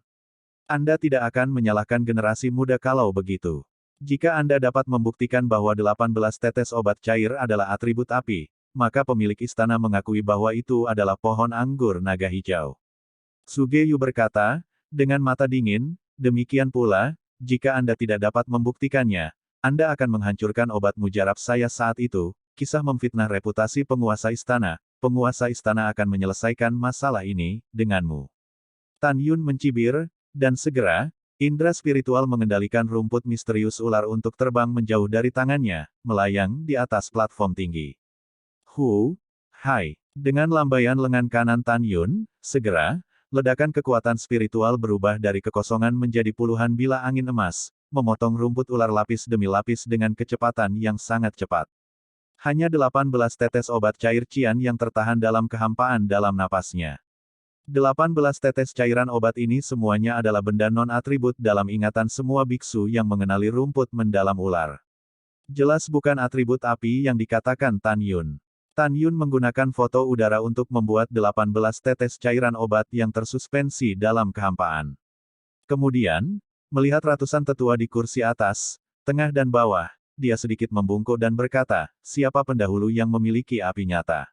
Anda tidak akan menyalahkan generasi muda kalau begitu. Jika Anda dapat membuktikan bahwa 18 tetes obat cair adalah atribut api, maka pemilik istana mengakui bahwa itu adalah pohon anggur naga hijau. Sugeyu berkata, dengan mata dingin, demikian pula, jika Anda tidak dapat membuktikannya, Anda akan menghancurkan obat mujarab saya saat itu, kisah memfitnah reputasi penguasa istana akan menyelesaikan masalah ini, denganmu. Tan Yun mencibir, dan segera, indera spiritual mengendalikan rumput misterius ular untuk terbang menjauh dari tangannya, melayang di atas platform tinggi. Hai. Dengan lambaian lengan kanan Tan Yun, segera, ledakan kekuatan spiritual berubah dari kekosongan menjadi puluhan bilah angin emas, memotong rumput ular lapis demi lapis dengan kecepatan yang sangat cepat. Hanya 18 tetes obat cair cian yang tertahan dalam kehampaan dalam napasnya. 18 tetes cairan obat ini semuanya adalah benda non-atribut dalam ingatan semua biksu yang mengenali rumput mendalam ular. Jelas bukan atribut api yang dikatakan Tan Yun. Tan Yun menggunakan foto udara untuk membuat 18 tetes cairan obat yang tersuspensi dalam kehampaan. Kemudian, melihat ratusan tetua di kursi atas, tengah dan bawah, dia sedikit membungkuk dan berkata, siapa pendahulu yang memiliki api nyata?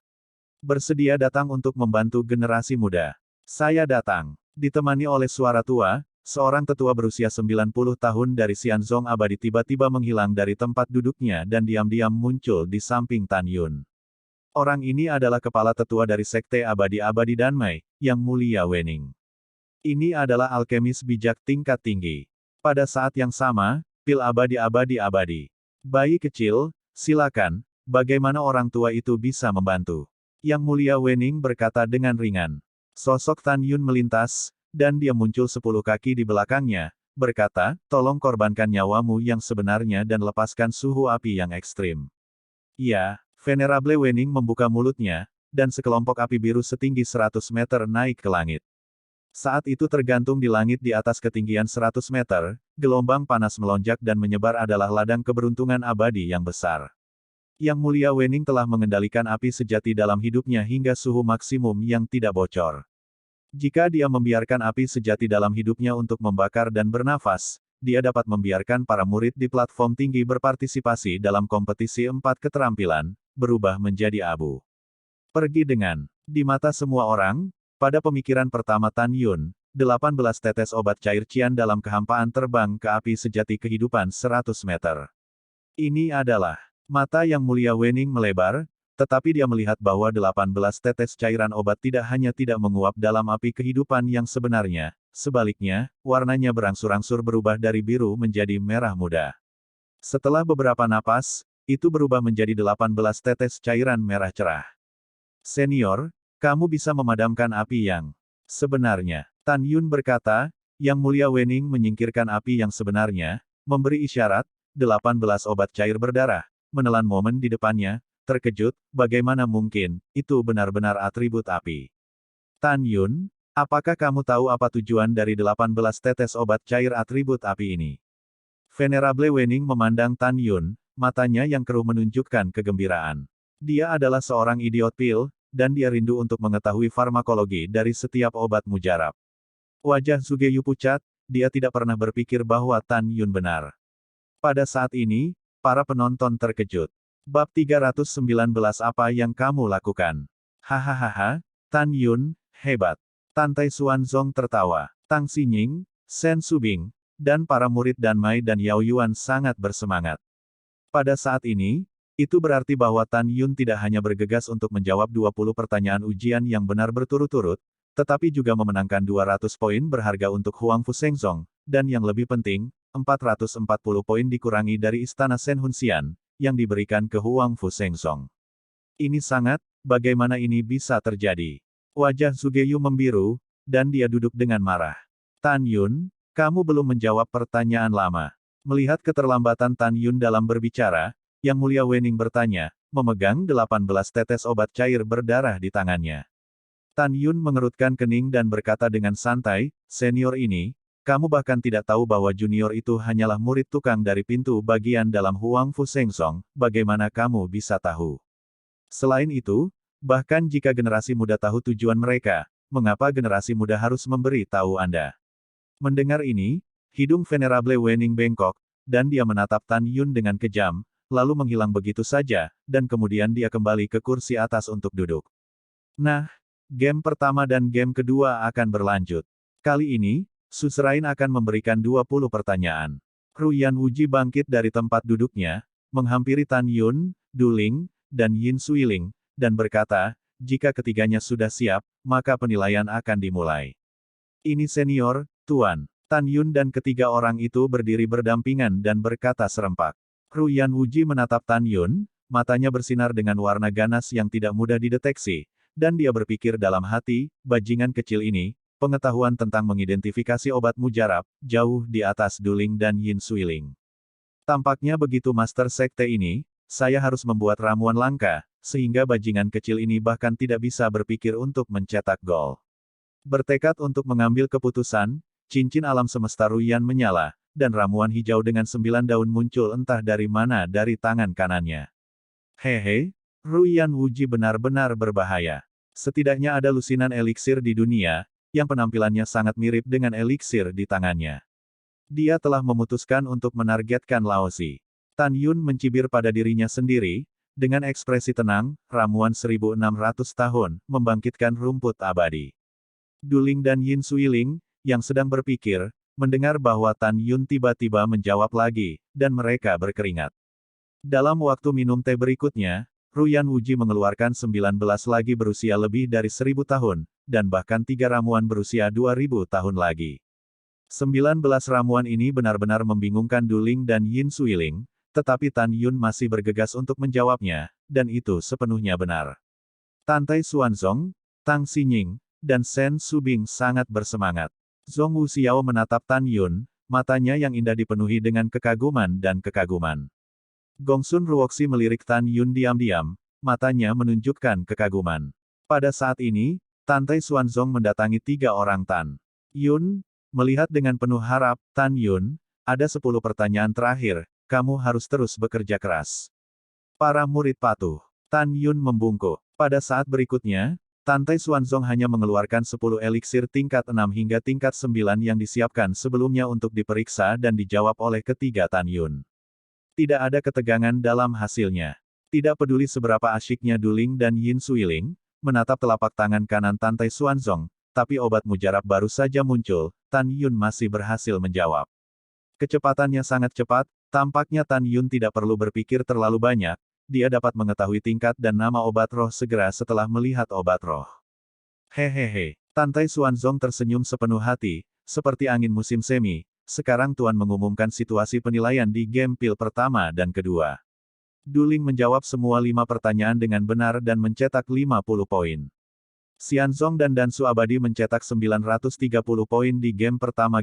Bersedia datang untuk membantu generasi muda. Saya datang. Ditemani oleh suara tua, seorang tetua berusia 90 tahun dari Xianzong abadi tiba-tiba menghilang dari tempat duduknya dan diam-diam muncul di samping Tan Yun. Orang ini adalah kepala tetua dari Sekte Abadi-Abadi Danmai, Yang Mulia Wening. Ini adalah alkemis bijak tingkat tinggi. Pada saat yang sama, pil abadi-abadi-abadi. Bayi kecil, silakan, bagaimana orang tua itu bisa membantu? Yang Mulia Wening berkata dengan ringan. Sosok Tan Yun melintas, dan dia muncul 10 kaki di belakangnya, berkata, tolong korbankan nyawamu yang sebenarnya dan lepaskan suhu api yang ekstrim. Ya. Venerable Wening membuka mulutnya, dan sekelompok api biru setinggi 100 meter naik ke langit. Saat itu tergantung di langit di atas ketinggian 100 meter, gelombang panas melonjak dan menyebar adalah ladang keberuntungan abadi yang besar. Yang Mulia Wening telah mengendalikan api sejati dalam hidupnya hingga suhu maksimum yang tidak bocor. Jika dia membiarkan api sejati dalam hidupnya untuk membakar dan bernafas, dia dapat membiarkan para murid di platform tinggi berpartisipasi dalam kompetisi 4 keterampilan, berubah menjadi abu. Pergi dengan. Di mata semua orang, pada pemikiran pertama Tan Yun, 18 tetes obat cair cian dalam kehampaan terbang ke api sejati kehidupan 100 meter. Ini adalah. Mata Yang Mulia Wening melebar, tetapi dia melihat bahwa 18 tetes cairan obat tidak hanya tidak menguap dalam api kehidupan yang sebenarnya, sebaliknya, warnanya berangsur-angsur berubah dari biru menjadi merah muda. Setelah beberapa napas, itu berubah menjadi 18 tetes cairan merah cerah. Senior, kamu bisa memadamkan api yang sebenarnya. Tan Yun berkata, Yang Mulia Wening menyingkirkan api yang sebenarnya, memberi isyarat, 18 obat cair berdarah, menelan momen di depannya, terkejut, bagaimana mungkin, itu benar-benar atribut api. Tan Yun, apakah kamu tahu apa tujuan dari 18 tetes obat cair atribut api ini? Venerable Wening memandang Tan Yun, matanya yang keruh menunjukkan kegembiraan. Dia adalah seorang idiot pil, dan dia rindu untuk mengetahui farmakologi dari setiap obat mujarab. Wajah Zugeyu pucat, dia tidak pernah berpikir bahwa Tan Yun benar. Pada saat ini, para penonton terkejut. Bab 319 apa yang kamu lakukan? Hahaha, Tan Yun, hebat. Tantai Xuanzong tertawa. Tang Xinying, Shen Subing, dan para murid Danmai dan Yao Yuan sangat bersemangat. Pada saat ini, itu berarti bahwa Tan Yun tidak hanya bergegas untuk menjawab 20 pertanyaan ujian yang benar berturut-turut, tetapi juga memenangkan 200 poin berharga untuk Huang Fushengzong, dan yang lebih penting, 440 poin dikurangi dari Istana Shen Hunxian, yang diberikan ke Huang Fushengzong. Ini sangat, bagaimana ini bisa terjadi? Wajah Zugeyu membiru, dan dia duduk dengan marah. Tan Yun, kamu belum menjawab pertanyaan lama. Melihat keterlambatan Tan Yun dalam berbicara, Yang Mulia Wening bertanya, memegang 18 tetes obat cair berdarah di tangannya. Tan Yun mengerutkan kening dan berkata dengan santai, senior ini, kamu bahkan tidak tahu bahwa junior itu hanyalah murid tukang dari pintu bagian dalam Huang Fushengzong, bagaimana kamu bisa tahu? Selain itu, bahkan jika generasi muda tahu tujuan mereka, mengapa generasi muda harus memberi tahu Anda? Mendengar ini, hidung Venerable Wening bengkok, dan dia menatap Tan Yun dengan kejam, lalu menghilang begitu saja, dan kemudian dia kembali ke kursi atas untuk duduk. Nah, game pertama dan game kedua akan berlanjut. Kali ini, Suzerain akan memberikan 20 pertanyaan. Ruyan Wuji bangkit dari tempat duduknya, menghampiri Tan Yun, Du Ling, dan Yin Suiling, dan berkata, jika ketiganya sudah siap, maka penilaian akan dimulai. Ini senior, Tuan. Tan Yun dan ketiga orang itu berdiri berdampingan dan berkata serempak. Ruyan Wuji menatap Tan Yun, matanya bersinar dengan warna ganas yang tidak mudah dideteksi, dan dia berpikir dalam hati, bajingan kecil ini, pengetahuan tentang mengidentifikasi obat mujarab, jauh di atas Duling dan Yin Suiling. Tampaknya begitu Master Sekte ini, saya harus membuat ramuan langka, sehingga bajingan kecil ini bahkan tidak bisa berpikir untuk mencetak gol. Bertekad untuk mengambil keputusan, cincin alam semesta Ruyan menyala, dan ramuan hijau dengan 9 daun muncul entah dari mana dari tangan kanannya. Hehe, Ruyan Wuji benar-benar berbahaya. Setidaknya ada lusinan eliksir di dunia, yang penampilannya sangat mirip dengan eliksir di tangannya. Dia telah memutuskan untuk menargetkan Laozi. Tan Yun mencibir pada dirinya sendiri, dengan ekspresi tenang, ramuan 1600 tahun, membangkitkan rumput abadi. Duling dan Yin Suiling, yang sedang berpikir, mendengar bahwa Tan Yun tiba-tiba menjawab lagi, dan mereka berkeringat. Dalam waktu minum teh berikutnya, Ruyan Wuji mengeluarkan 19 lagi berusia lebih dari 1000 tahun, dan bahkan 3 ramuan berusia 2000 tahun lagi. 19 ramuan ini benar-benar membingungkan Duling dan Yin Suiling, tetapi Tan Yun masih bergegas untuk menjawabnya, dan itu sepenuhnya benar. Tantai Xuanzong, Tang Xinying, dan Shen Subing sangat bersemangat. Zhong Wuxiao menatap Tan Yun, matanya yang indah dipenuhi dengan kekaguman dan kekaguman. Gongsun Ruoxi melirik Tan Yun diam-diam, matanya menunjukkan kekaguman. Pada saat ini, Tantai Xuanzong mendatangi 3 orang Tan Yun, melihat dengan penuh harap, Tan Yun, ada 10 pertanyaan terakhir, kamu harus terus bekerja keras. Para murid patuh. Tan Yun membungkuk. Pada saat berikutnya, Tantai Xuanzong hanya mengeluarkan 10 eliksir tingkat 6 hingga tingkat 9 yang disiapkan sebelumnya untuk diperiksa dan dijawab oleh ketiga Tan Yun. Tidak ada ketegangan dalam hasilnya. Tidak peduli seberapa asyiknya Duling dan Yin Suiling, menatap telapak tangan kanan Tantai Xuanzong, tapi obat mujarab baru saja muncul, Tan Yun masih berhasil menjawab. Kecepatannya sangat cepat, tampaknya Tan Yun tidak perlu berpikir terlalu banyak, dia dapat mengetahui tingkat dan nama obat roh segera setelah melihat obat roh. Hehehe, Tantai Xuanzong tersenyum sepenuh hati, seperti angin musim semi, sekarang Tuan mengumumkan situasi penilaian di game pil pertama dan kedua. Duling menjawab semua 5 pertanyaan dengan benar dan mencetak 50 poin. Xianzong dan Dansu Abadi mencetak 930 poin di game pertama,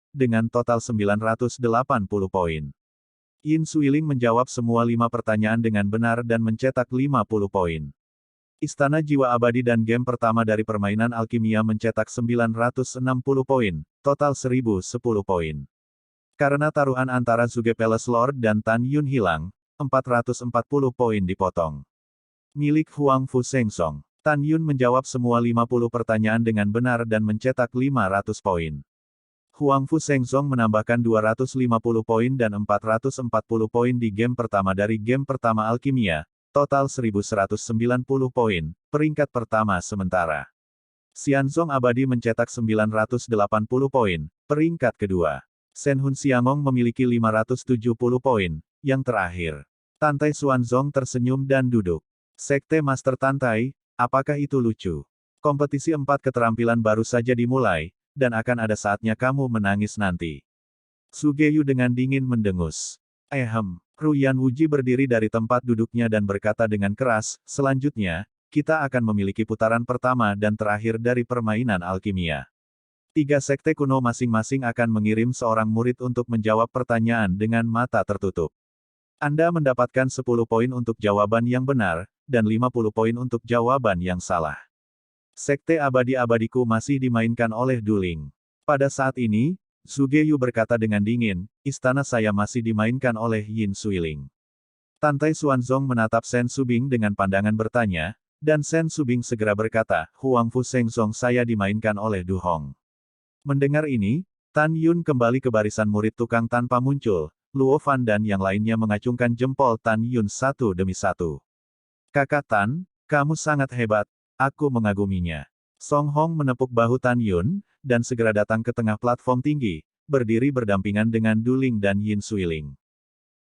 dengan total 980 poin. Yin Suiling menjawab semua 5 pertanyaan dengan benar dan mencetak 50 poin. Istana Jiwa Abadi dan game pertama dari permainan alkimia mencetak 960 poin, total 1010 poin. Karena taruhan antara Zuge Palace Lord dan Tan Yun hilang, 440 poin dipotong. Milik Huang Fu Sengsong. Tan Yun menjawab semua 50 pertanyaan dengan benar dan mencetak 500 poin. Huang Fu Sengsong menambahkan 250 poin dan 440 poin di game pertama dari game pertama alkimia, total 1190 poin, peringkat pertama sementara. Xianzong Abadi mencetak 980 poin, peringkat kedua. Shen Hun Xiangong memiliki 570 poin, yang terakhir. Tantai Xuanzong tersenyum dan duduk. Sekte Master Tantai, apakah itu lucu? Kompetisi 4 keterampilan baru saja dimulai, dan akan ada saatnya kamu menangis nanti. Sugeyu dengan dingin mendengus. Ruyan Wuji berdiri dari tempat duduknya dan berkata dengan keras, selanjutnya, kita akan memiliki putaran pertama dan terakhir dari permainan alkimia. 3 sekte kuno masing-masing akan mengirim seorang murid untuk menjawab pertanyaan dengan mata tertutup. Anda mendapatkan 10 poin untuk jawaban yang benar, dan 50 poin untuk jawaban yang salah. Sekte abadi-abadiku masih dimainkan oleh Duling. Pada saat ini, Sugeyu berkata dengan dingin, istana saya masih dimainkan oleh Yin Suiling. Tantai Xuanzong menatap Shen Subing dengan pandangan bertanya, dan Shen Subing segera berkata, Huang Fu Sengsong saya dimainkan oleh Du Hong. Mendengar ini, Tan Yun kembali ke barisan murid tukang tanpa muncul, Luo Fan dan yang lainnya mengacungkan jempol Tan Yun satu demi satu. Kakak Tan, kamu sangat hebat, aku mengaguminya. Song Hong menepuk bahu Tan Yun, dan segera datang ke tengah platform tinggi, berdiri berdampingan dengan Duling dan Yin Suiling.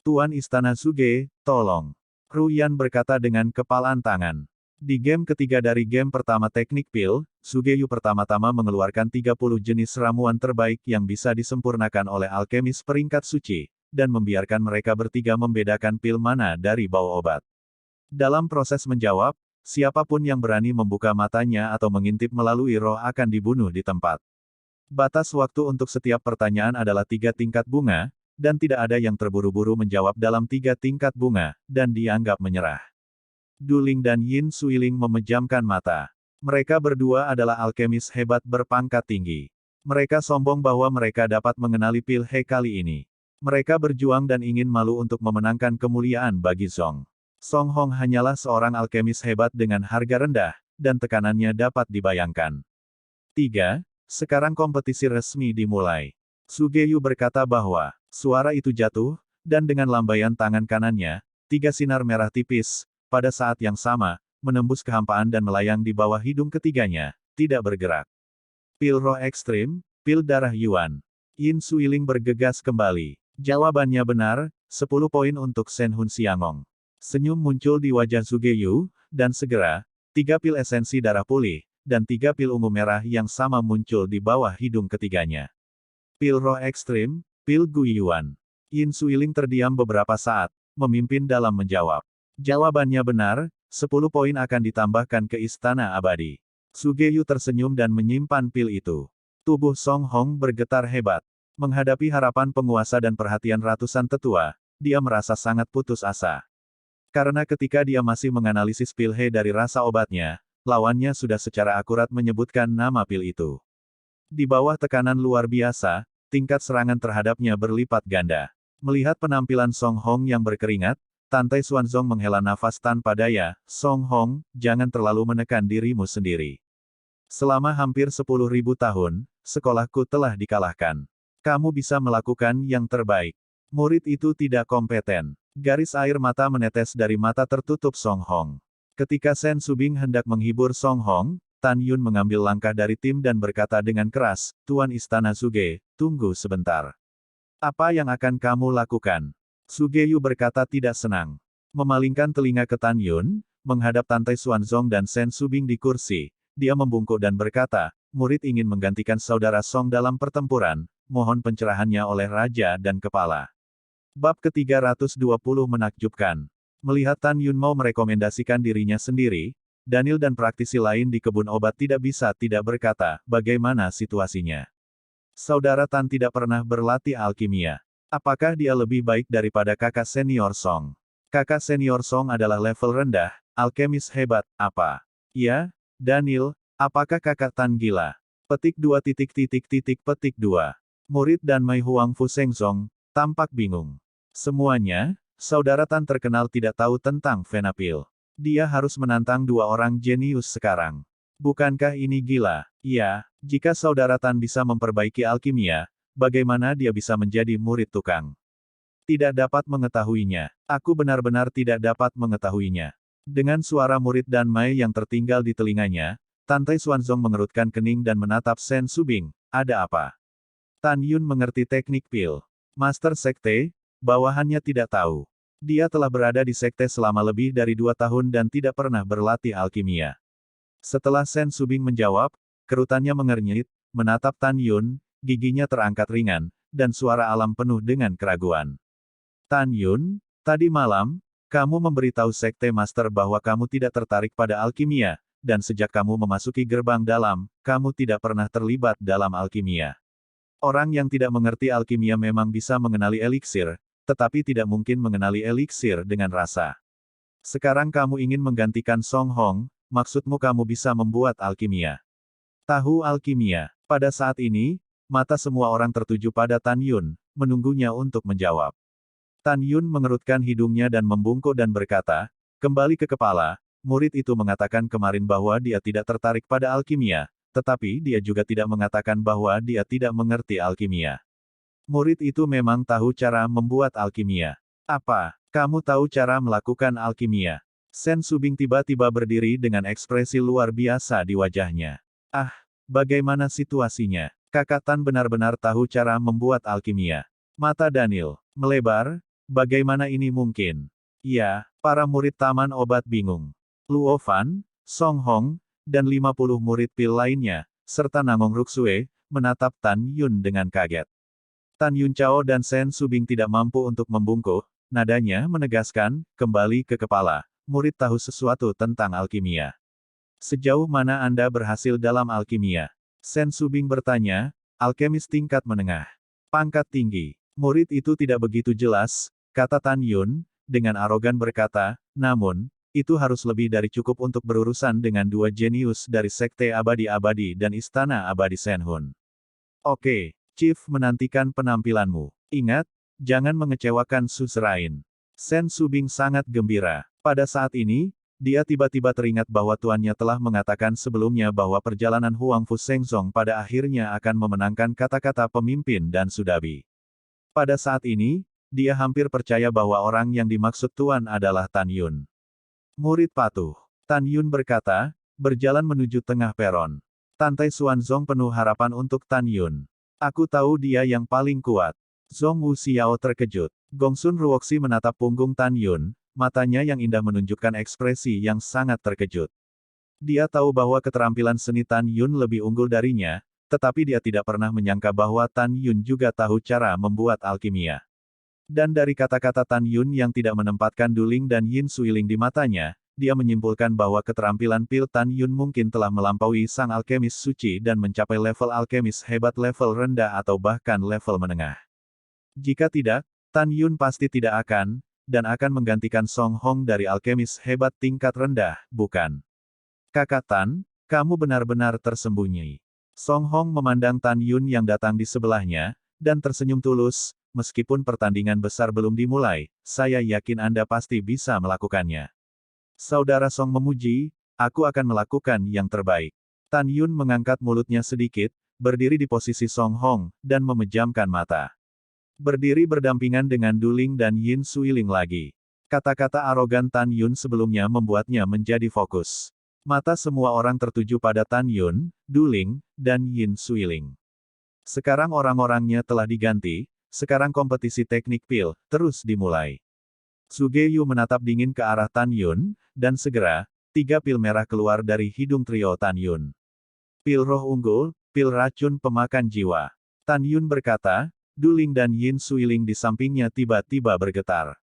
Tuan Istana Zuge, tolong. Ruyan berkata dengan kepalan tangan. Di game ketiga dari game pertama teknik pil, Sugeyu pertama-tama mengeluarkan 30 jenis ramuan terbaik yang bisa disempurnakan oleh alkemis peringkat suci, dan membiarkan mereka bertiga membedakan pil mana dari bau obat. Dalam proses menjawab, Siapapun yang berani membuka matanya atau mengintip melalui roh akan dibunuh di tempat. Batas waktu untuk setiap pertanyaan adalah 3 tingkat bunga, dan tidak ada yang terburu-buru menjawab dalam 3 tingkat bunga, dan dianggap menyerah. Du Ling dan Yin Suiling memejamkan mata. Mereka berdua adalah alkemis hebat berpangkat tinggi. Mereka sombong bahwa mereka dapat mengenali Pil He kali ini. Mereka berjuang dan ingin malu untuk memenangkan kemuliaan bagi Zong. Song Hong hanyalah seorang alkemis hebat dengan harga rendah, dan tekanannya dapat dibayangkan. 3. Sekarang kompetisi resmi dimulai. Sugeyu berkata bahwa, suara itu jatuh, dan dengan lambaian tangan kanannya, 3 sinar merah tipis, pada saat yang sama, menembus kehampaan dan melayang di bawah hidung ketiganya, tidak bergerak. Pil roh ekstrim, pil darah Yuan. Yin Suiling bergegas kembali. Jawabannya benar, 10 poin untuk Shen Hun Xiangong. Senyum muncul di wajah Sugeyu, dan segera, 3 pil esensi darah pulih, dan 3 pil ungu merah yang sama muncul di bawah hidung ketiganya. Pil roh ekstrim, pil Gu Yuan. Yin Suiling terdiam beberapa saat, memimpin dalam menjawab. Jawabannya benar, 10 poin akan ditambahkan ke Istana Abadi. Sugeyu tersenyum dan menyimpan pil itu. Tubuh Song Hong bergetar hebat. Menghadapi harapan penguasa dan perhatian ratusan tetua, dia merasa sangat putus asa. Karena ketika dia masih menganalisis pil He dari rasa obatnya, lawannya sudah secara akurat menyebutkan nama pil itu. Di bawah tekanan luar biasa, tingkat serangan terhadapnya berlipat ganda. Melihat penampilan Song Hong yang berkeringat, Tantai Xuanzong menghela nafas tanpa daya. Song Hong, jangan terlalu menekan dirimu sendiri. Selama hampir 10.000 tahun, sekolahku telah dikalahkan. Kamu bisa melakukan yang terbaik. Murid itu tidak kompeten. Garis air mata menetes dari mata tertutup Song Hong. Ketika Shen Subing hendak menghibur Song Hong, Tan Yun mengambil langkah dari tim dan berkata dengan keras, Tuan Istana Suge, tunggu sebentar. Apa yang akan kamu lakukan? Sugeyu berkata tidak senang. Memalingkan telinga ke Tan Yun, menghadap Tantai Xuanzong dan Shen Subing di kursi, dia membungkuk dan berkata, murid ingin menggantikan saudara Song dalam pertempuran, mohon pencerahannya oleh Raja dan Kepala. Bab ke-320 menakjubkan. Melihat Tan Yun mau merekomendasikan dirinya sendiri, Daniel dan praktisi lain di kebun obat tidak bisa tidak berkata, bagaimana situasinya. Saudara Tan tidak pernah berlatih alkimia. Apakah dia lebih baik daripada kakak senior Song? Kakak senior Song adalah level rendah, alkemis hebat, apa? Ya, Daniel, apakah kakak Tan gila? Petik 2 petik 2. Murid dan Mei Huang Fu Sengzong, tampak bingung. Semuanya, saudara Tan terkenal tidak tahu tentang Venapil. Dia harus menantang 2 orang jenius sekarang. Bukankah ini gila? Iya, jika saudara Tan bisa memperbaiki alkimia, bagaimana dia bisa menjadi murid tukang? Tidak dapat mengetahuinya. Aku benar-benar tidak dapat mengetahuinya. Dengan suara murid dan Mei yang tertinggal di telinganya, Tantai Xuanzong mengerutkan kening dan menatap Shen Subing. Ada apa? Tan Yun mengerti teknik pil. Master Sekte, bawahannya tidak tahu. Dia telah berada di sekte selama lebih dari 2 tahun dan tidak pernah berlatih alkimia. Setelah Shen Subing menjawab, kerutannya mengernyit, menatap Tan Yun, giginya terangkat ringan, dan suara alam penuh dengan keraguan. Tan Yun, tadi malam, kamu memberitahu Sekte Master bahwa kamu tidak tertarik pada alkimia, dan sejak kamu memasuki gerbang dalam, kamu tidak pernah terlibat dalam alkimia. Orang yang tidak mengerti alkimia memang bisa mengenali eliksir, tetapi tidak mungkin mengenali eliksir dengan rasa. Sekarang kamu ingin menggantikan Song Hong, maksudmu kamu bisa membuat alkimia. Tahu alkimia. Pada saat ini, mata semua orang tertuju pada Tan Yun, menunggunya untuk menjawab. Tan Yun mengerutkan hidungnya dan membungkuk dan berkata, kembali ke kepala, murid itu mengatakan kemarin bahwa dia tidak tertarik pada alkimia, tetapi dia juga tidak mengatakan bahwa dia tidak mengerti alkimia. Murid itu memang tahu cara membuat alkimia. Apa? Kamu tahu cara melakukan alkimia? Shen Subing tiba-tiba berdiri dengan ekspresi luar biasa di wajahnya. Ah, bagaimana situasinya? Kakak Tan benar-benar tahu cara membuat alkimia. Mata Daniel melebar. Bagaimana ini mungkin? Ya, para murid Taman Obat bingung. Luo Fan, Song Hong, dan 50 murid pil lainnya, serta Namong Ruksue, menatap Tan Yun dengan kaget. Tan Yun Chao dan Shen Subing tidak mampu untuk membungkuk, nadanya menegaskan, kembali ke kepala, murid tahu sesuatu tentang alkimia. Sejauh mana Anda berhasil dalam alkimia? Sen Subing bertanya, alkemis tingkat menengah. Pangkat tinggi. Murid itu tidak begitu jelas, kata Tan Yun, dengan arogan berkata, namun, itu harus lebih dari cukup untuk berurusan dengan dua jenius dari Sekte Abadi-Abadi dan Istana Abadi Shenhun. Oke, Chief menantikan penampilanmu. Ingat, jangan mengecewakan Suzerain. Sen Subing sangat gembira. Pada saat ini, dia tiba-tiba teringat bahwa tuannya telah mengatakan sebelumnya bahwa perjalanan Huang Fu Shengzong pada akhirnya akan memenangkan kata-kata pemimpin dan Sudabi. Pada saat ini, dia hampir percaya bahwa orang yang dimaksud tuan adalah Tan Yun. Murid patuh. Tan Yun berkata, berjalan menuju tengah peron. Tantai Xuanzong penuh harapan untuk Tan Yun. Aku tahu dia yang paling kuat. Zhong Wu Xiao terkejut. Gongsun Ruoxi menatap punggung Tan Yun, matanya yang indah menunjukkan ekspresi yang sangat terkejut. Dia tahu bahwa keterampilan seni Tan Yun lebih unggul darinya, tetapi dia tidak pernah menyangka bahwa Tan Yun juga tahu cara membuat alkimia. Dan dari kata-kata Tan Yun yang tidak menempatkan Duling dan Yin Suiling di matanya, dia menyimpulkan bahwa keterampilan Pil Tan Yun mungkin telah melampaui sang alkemis suci dan mencapai level alkemis hebat level rendah atau bahkan level menengah. Jika tidak, Tan Yun pasti tidak akan, dan akan menggantikan Song Hong dari alkemis hebat tingkat rendah, bukan? Kakak Tan, kamu benar-benar tersembunyi. Song Hong memandang Tan Yun yang datang di sebelahnya, dan tersenyum tulus, meskipun pertandingan besar belum dimulai, saya yakin Anda pasti bisa melakukannya. Saudara Song memuji, aku akan melakukan yang terbaik. Tan Yun mengangkat mulutnya sedikit, berdiri di posisi Song Hong, dan memejamkan mata. Berdiri berdampingan dengan Duling dan Yin Suiling lagi. Kata-kata arogan Tan Yun sebelumnya membuatnya menjadi fokus. Mata semua orang tertuju pada Tan Yun, Duling, dan Yin Suiling. Sekarang orang-orangnya telah diganti, sekarang kompetisi teknik pil terus dimulai. Sugeyu menatap dingin ke arah Tan Yun, dan segera, 3 pil merah keluar dari hidung trio Tan Yun. Pil roh unggul, pil racun pemakan jiwa. Tan Yun berkata, Duling dan Yin Suiling di sampingnya tiba-tiba bergetar.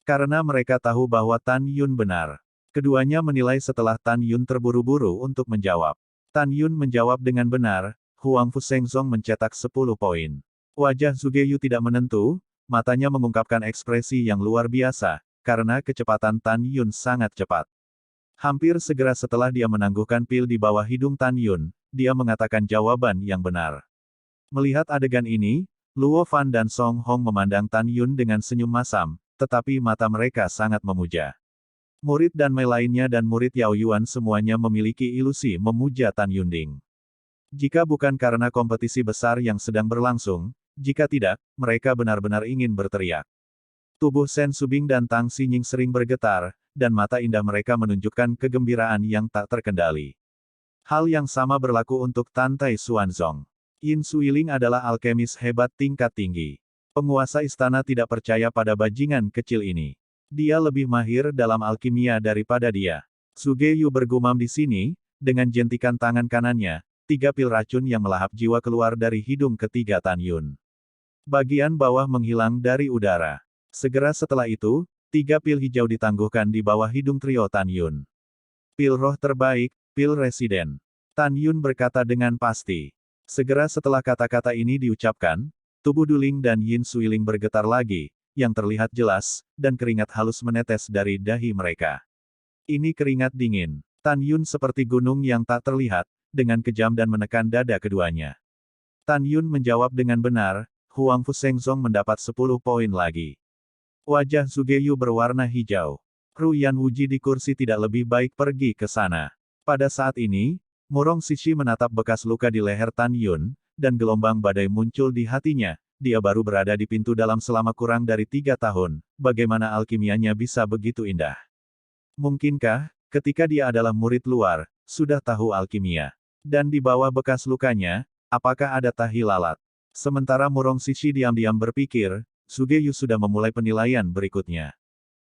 Karena mereka tahu bahwa Tan Yun benar. Keduanya menilai setelah Tan Yun terburu-buru untuk menjawab. Tan Yun menjawab dengan benar, Huang Fu Shengzong mencetak 10 poin. Wajah Sugeyu tidak menentu, matanya mengungkapkan ekspresi yang luar biasa, karena kecepatan Tan Yun sangat cepat. Hampir segera setelah dia menangguhkan pil di bawah hidung Tan Yun, dia mengatakan jawaban yang benar. Melihat adegan ini, Luo Fan dan Song Hong memandang Tan Yun dengan senyum masam, tetapi mata mereka sangat memuja. Murid dan Mei lainnya dan murid Yao Yuan semuanya memiliki ilusi memuja Tan Yunding. Jika bukan karena kompetisi besar yang sedang berlangsung, jika tidak, mereka benar-benar ingin berteriak. Tubuh Sen Subing dan Tang Xinying sering bergetar, dan mata indah mereka menunjukkan kegembiraan yang tak terkendali. Hal yang sama berlaku untuk Tantai Xuanzong. Yin Suiling adalah alkemis hebat tingkat tinggi. Penguasa istana tidak percaya pada bajingan kecil ini. Dia lebih mahir dalam alkimia daripada dia. Sugeyu bergumam di sini, dengan jentikan tangan kanannya, 3 pil racun yang melahap jiwa keluar dari hidung ketiga Tan Yun. Bagian bawah menghilang dari udara. Segera setelah itu, 3 pil hijau ditangguhkan di bawah hidung trio Tan Yun. Pil roh terbaik, pil residen. Tan Yun berkata dengan pasti. Segera setelah kata-kata ini diucapkan, tubuh Duling dan Yin Suiling bergetar lagi, yang terlihat jelas, dan keringat halus menetes dari dahi mereka. Ini keringat dingin. Tan Yun seperti gunung yang tak terlihat, dengan kejam dan menekan dada keduanya. Tan Yun menjawab dengan benar, Huang Fu Shengzong mendapat 10 poin lagi. Wajah Sugeyu berwarna hijau. Ruyan Wuji di kursi tidak lebih baik pergi ke sana. Pada saat ini, Murong Sishi menatap bekas luka di leher Tan Yun, dan gelombang badai muncul di hatinya. Dia baru berada di pintu dalam selama kurang dari 3 tahun, bagaimana alkimianya bisa begitu indah? Mungkinkah, ketika dia adalah murid luar, sudah tahu alkimia? Dan di bawah bekas lukanya, apakah ada tahi lalat? Sementara Murong Sishi diam-diam berpikir, Sugeyu sudah memulai penilaian berikutnya.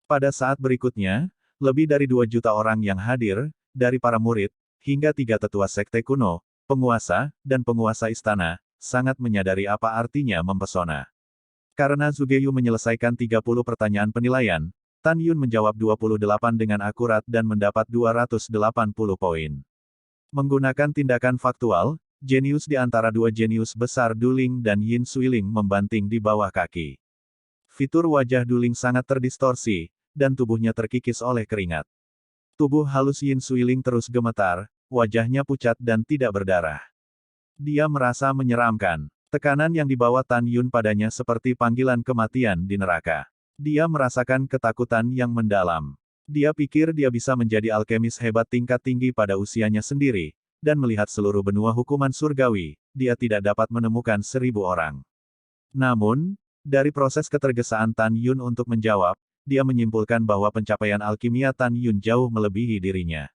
Pada saat berikutnya, lebih dari 2 juta orang yang hadir, dari para murid, hingga 3 tetua sekte kuno, penguasa, dan penguasa istana, sangat menyadari apa artinya mempesona. Karena Sugeyu menyelesaikan 30 pertanyaan penilaian, Tan Yun menjawab 28 dengan akurat dan mendapat 280 poin. Menggunakan tindakan faktual, jenius di antara dua jenius besar Duling dan Yin Suiling membanting di bawah kaki. Fitur wajah Duling sangat terdistorsi, dan tubuhnya terkikis oleh keringat. Tubuh halus Yin Suiling terus gemetar, wajahnya pucat dan tidak berdarah. Dia merasa menyeramkan. Tekanan yang dibawa Tan Yun padanya seperti panggilan kematian di neraka. Dia merasakan ketakutan yang mendalam. Dia pikir dia bisa menjadi alkemis hebat tingkat tinggi pada usianya sendiri, dan melihat seluruh benua hukuman surgawi, dia tidak dapat menemukan 1000 orang. Namun, dari proses ketergesaan Tan Yun untuk menjawab, dia menyimpulkan bahwa pencapaian alkimia Tan Yun jauh melebihi dirinya.